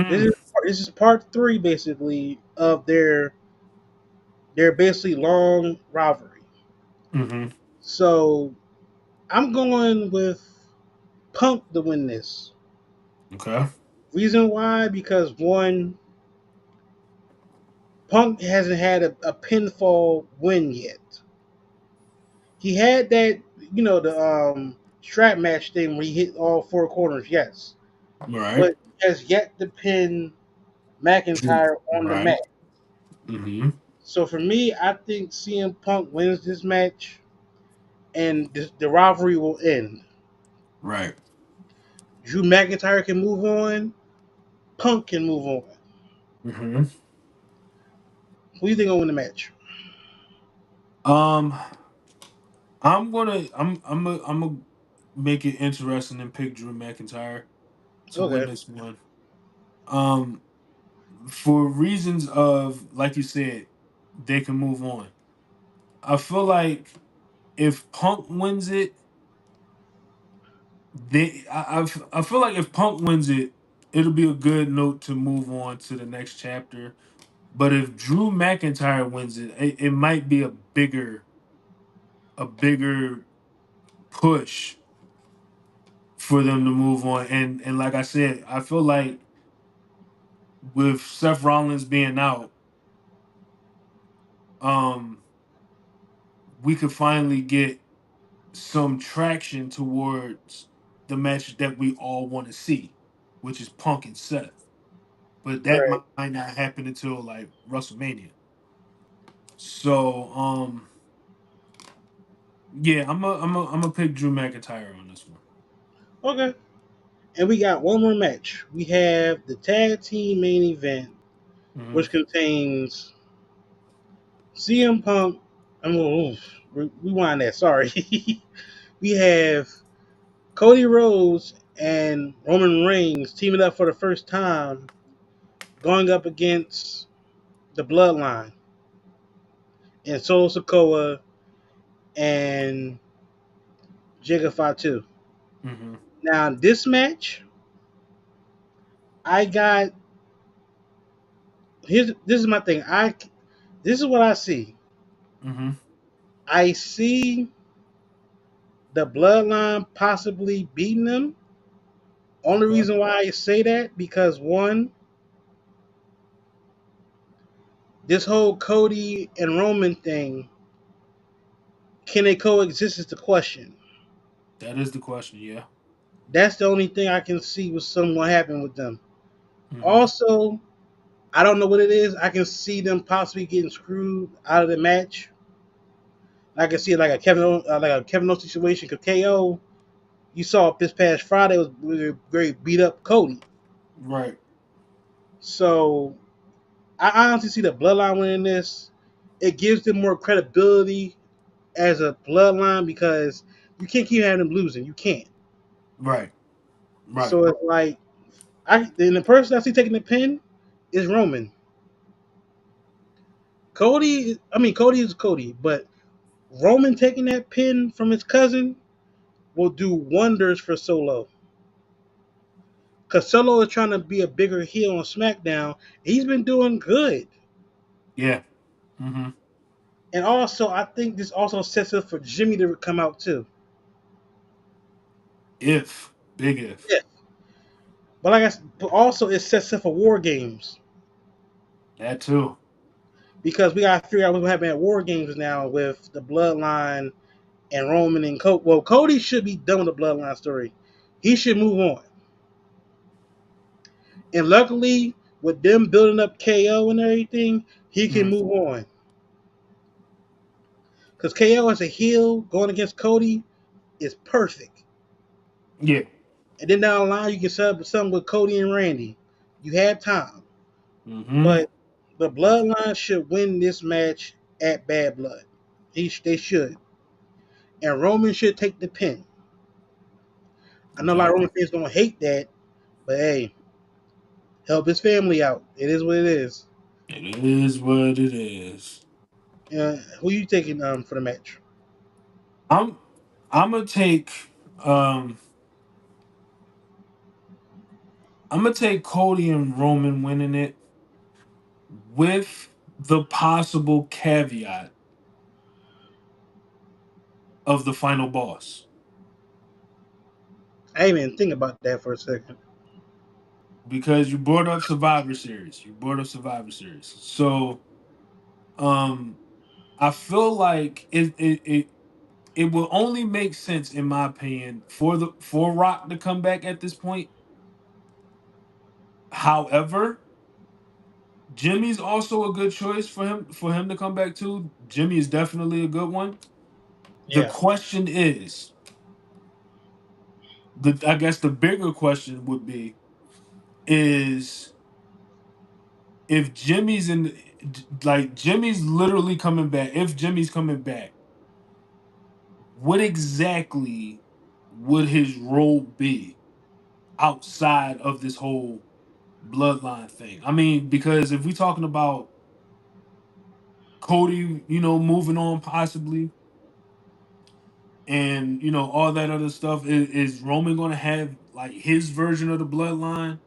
This Mm, is this is part three basically of their basically long rivalry. mm-hmm. So I'm going with Punk to win this. Okay. Reason why? Because one, Punk hasn't had a pinfall win yet. He had that, the strap match thing where he hit all four corners, yes, All right. but has yet to pin Drew. McIntyre on the mat. Right. Mm-hmm. So for me, I think CM Punk wins this match, and the rivalry will end. Right. Drew McIntyre can move on. Punk can move on. Mm-hmm. Who do you think will win the match? Um, I'm gonna make it interesting and pick Drew McIntyre to win Okay. this one. Um, for reasons of, like you said, they can move on. I feel like if Punk wins it, I feel like if Punk wins it, it'll be a good note to move on to the next chapter. But if Drew McIntyre wins it, it might be a bigger push for them to move on. And like I said, I feel like with Seth Rollins being out, um, we could finally get some traction towards the match that we all want to see, which is Punk and Seth. But that Right. might not happen until like WrestleMania. So yeah, I'm a pick Drew McIntyre on this one. Okay. And we got one more match. We have the tag team main event, Hmm. which contains CM Punk. I'm gonna rewind that. Sorry. We have Cody Rhodes and Roman Reigns teaming up for the first time, going up against the Bloodline and Solo Sikoa and Jigga Fatu. Hmm. Now this match, I got here's this is my thing. This is what I see. Hmm. I see the Bloodline possibly beating them. Only Okay. reason why I say that because one, this whole Cody and Roman thing, can they coexist is the question. That is the question. Yeah. That's the only thing I can see with someone happen with them. Hmm. Also, I don't know what it is. I can see them possibly getting screwed out of the match. I can see like a Kevin Owens situation. Cause KO, you saw this past Friday was very beat up Cody. Right. So I honestly see the Bloodline winning this. It gives them more credibility as a Bloodline because you can't keep having them losing. You can't. Right. Right. So it's like then the person I see taking the pin is Roman. Cody is Cody, but Roman taking that pin from his cousin will do wonders for Solo. Because Solo is trying to be a bigger heel on SmackDown. He's been doing good. Yeah. Hmm. And also, I think this also sets up for Jimmy to come out too. If big if Yeah. But but also it sets up for War Games. that too. Because we got to figure out what's happening at War Games now with the Bloodline and Roman and Cody. Well, Cody should be done with the Bloodline story. He should move on. And luckily, with them building up KO and everything, he can Mm. move on. Because KO as a heel going against Cody is perfect. Yeah. And then down the line, you can set up something with Cody and Randy. You have time. Hmm. But the Bloodline should win this match at Bad Blood. They should. And Roman should take the pin. I know a lot of Okay. Roman fans going to hate that, but hey, help his family out. It is what it is. It is what it is. Who you taking for the match? I'm I'm gonna take um I'm gonna take Cody and Roman winning it with the possible caveat of the final boss. I didn't even think about that for a second. Because you brought up Survivor Series. You brought up Survivor Series. So um I feel like it will only make sense in my opinion for Rock to come back at this point. However, Jimmy's also a good choice for him to come back too. Jimmy is definitely a good one. The Yeah, question is, the I guess the bigger question would be is if Jimmy's in like Jimmy's literally coming back. If Jimmy's coming back, what exactly would his role be outside of this whole bloodline thing? I mean, because if we're talking about Cody, moving on possibly, and all that other stuff, is Roman going to have like his version of the bloodline?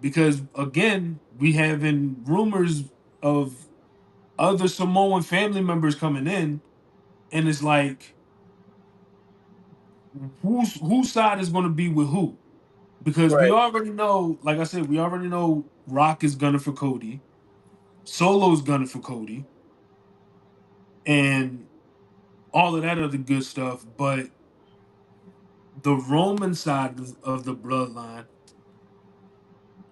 Because again, we having rumors of other Samoan family members coming in, and it's like whose side is going to be with who? Because we right. already know, like I said, we already know Rock is gunning for Cody, Solo's gunning for Cody, and all of that other good stuff. But the Roman side of the bloodline,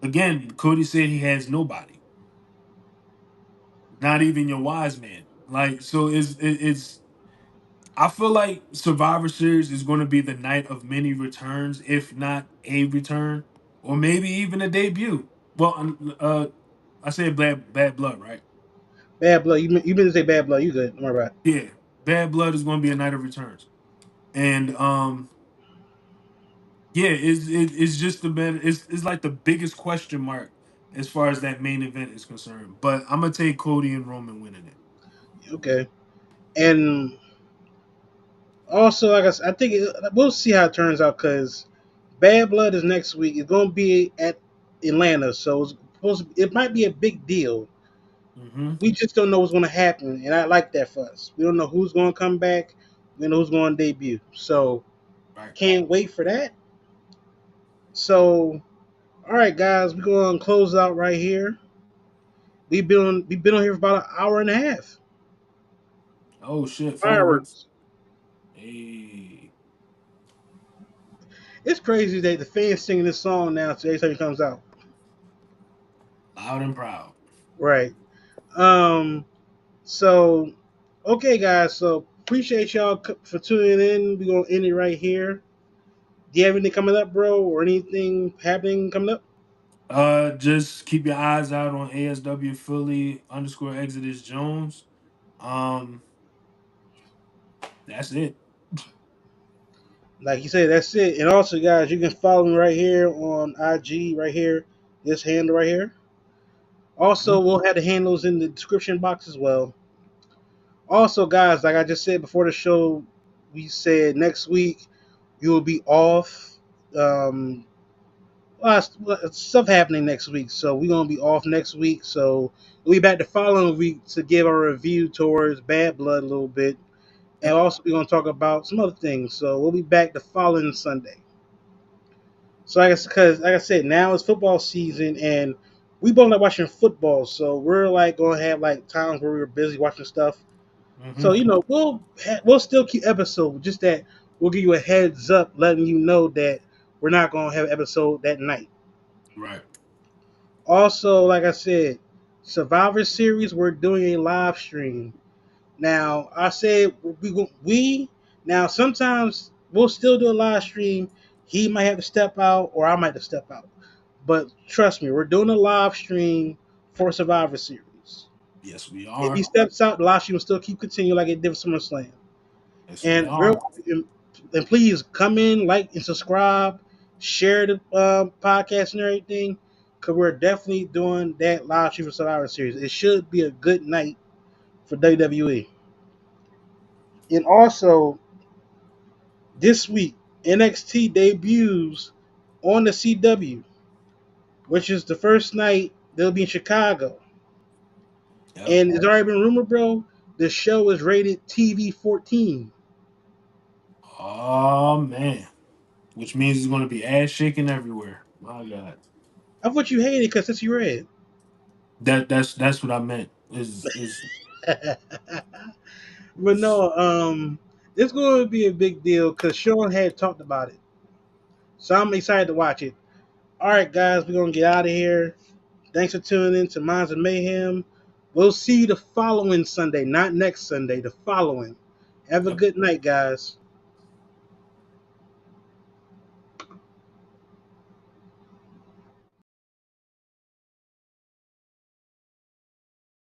again, Cody said he has nobody, not even your wise man. Like, so it's I feel like Survivor Series is going to be the night of many returns, if not a return, or maybe even a debut. Well, I said bad blood, right? Bad blood. You meant to say bad blood. You good? Don't worry about it. Yeah, bad blood is going to be a night of returns, and yeah, it's just the better. It's like the biggest question mark as far as that main event is concerned. But I'm gonna take Cody and Roman winning it. Okay. And also, like I think we'll see how it turns out because Bad Blood is next week. It's going to be at Atlanta, so it might be a big deal. Hmm. We just don't know what's going to happen, and I like that for us. We don't know who's going to come back. We don't know who's going to debut. So Right. can't wait for that. So all right, guys, we're going to close out right here. We've been on here for about an hour and a half. Oh shit! Fireworks. Fireworks. Hey, It's crazy that the fans singing this song now so every time it comes out. loud and proud. Right. Um. So, okay, guys. So appreciate y'all for tuning in. We're gonna end it right here. Do you have anything coming up, bro, or anything happening coming up? Just keep your eyes out on ASW Philly _ Exodus Jones. Um, that's it. Like you said, that's it. And also, guys, you can follow me right here on IG, right here, this handle right here. Also, Mhm. we'll have the handles in the description box as well. Also, guys, like I just said before the show, we said next week you will be off. Um, Stuff happening next week, so we're gonna be off next week. So we'll be back the following week to give our review towards Bad Blood a little bit, and Yep. also we're gonna talk about some other things. So we'll be back the following Sunday. So I guess because like I said, now it's football season, and we both like watching football. So we're like gonna have like times where we're busy watching stuff. So Hmm. we'll still keep episode, just that we'll give you a heads up, letting you know that we're not gonna have an episode that night. Right. Also, like I said, Survivor Series, we're doing a live stream. Now, I said we now sometimes we'll still do a live stream. He might have to step out, or I might have to step out. But trust me, we're doing a live stream for Survivor Series. Yes, we If he are. steps out, the live stream will still keep continuing like it did with SummerSlam. Yes, we And are. and please come in, like and subscribe, share the podcast and everything, because we're definitely doing that live stream for Survivor Series. It should be a good night for WWE. And also this week, NXT debuts on the CW, which is the first night they'll be in Chicago. Yep. And it's already been rumored, bro. The show is rated TV 14. Oh man, which means it's going to be ass shaking everywhere. My God, I thought you hated it because it's your red. that's what I meant. Is But no, it's going to be a big deal because Sean had talked about it, so I'm excited to watch it. All right, guys, we're gonna get out of here. Thanks for tuning in to Minds of Mayhem. We'll see you the following Sunday, not next Sunday, the following. Have a yep. good night, guys.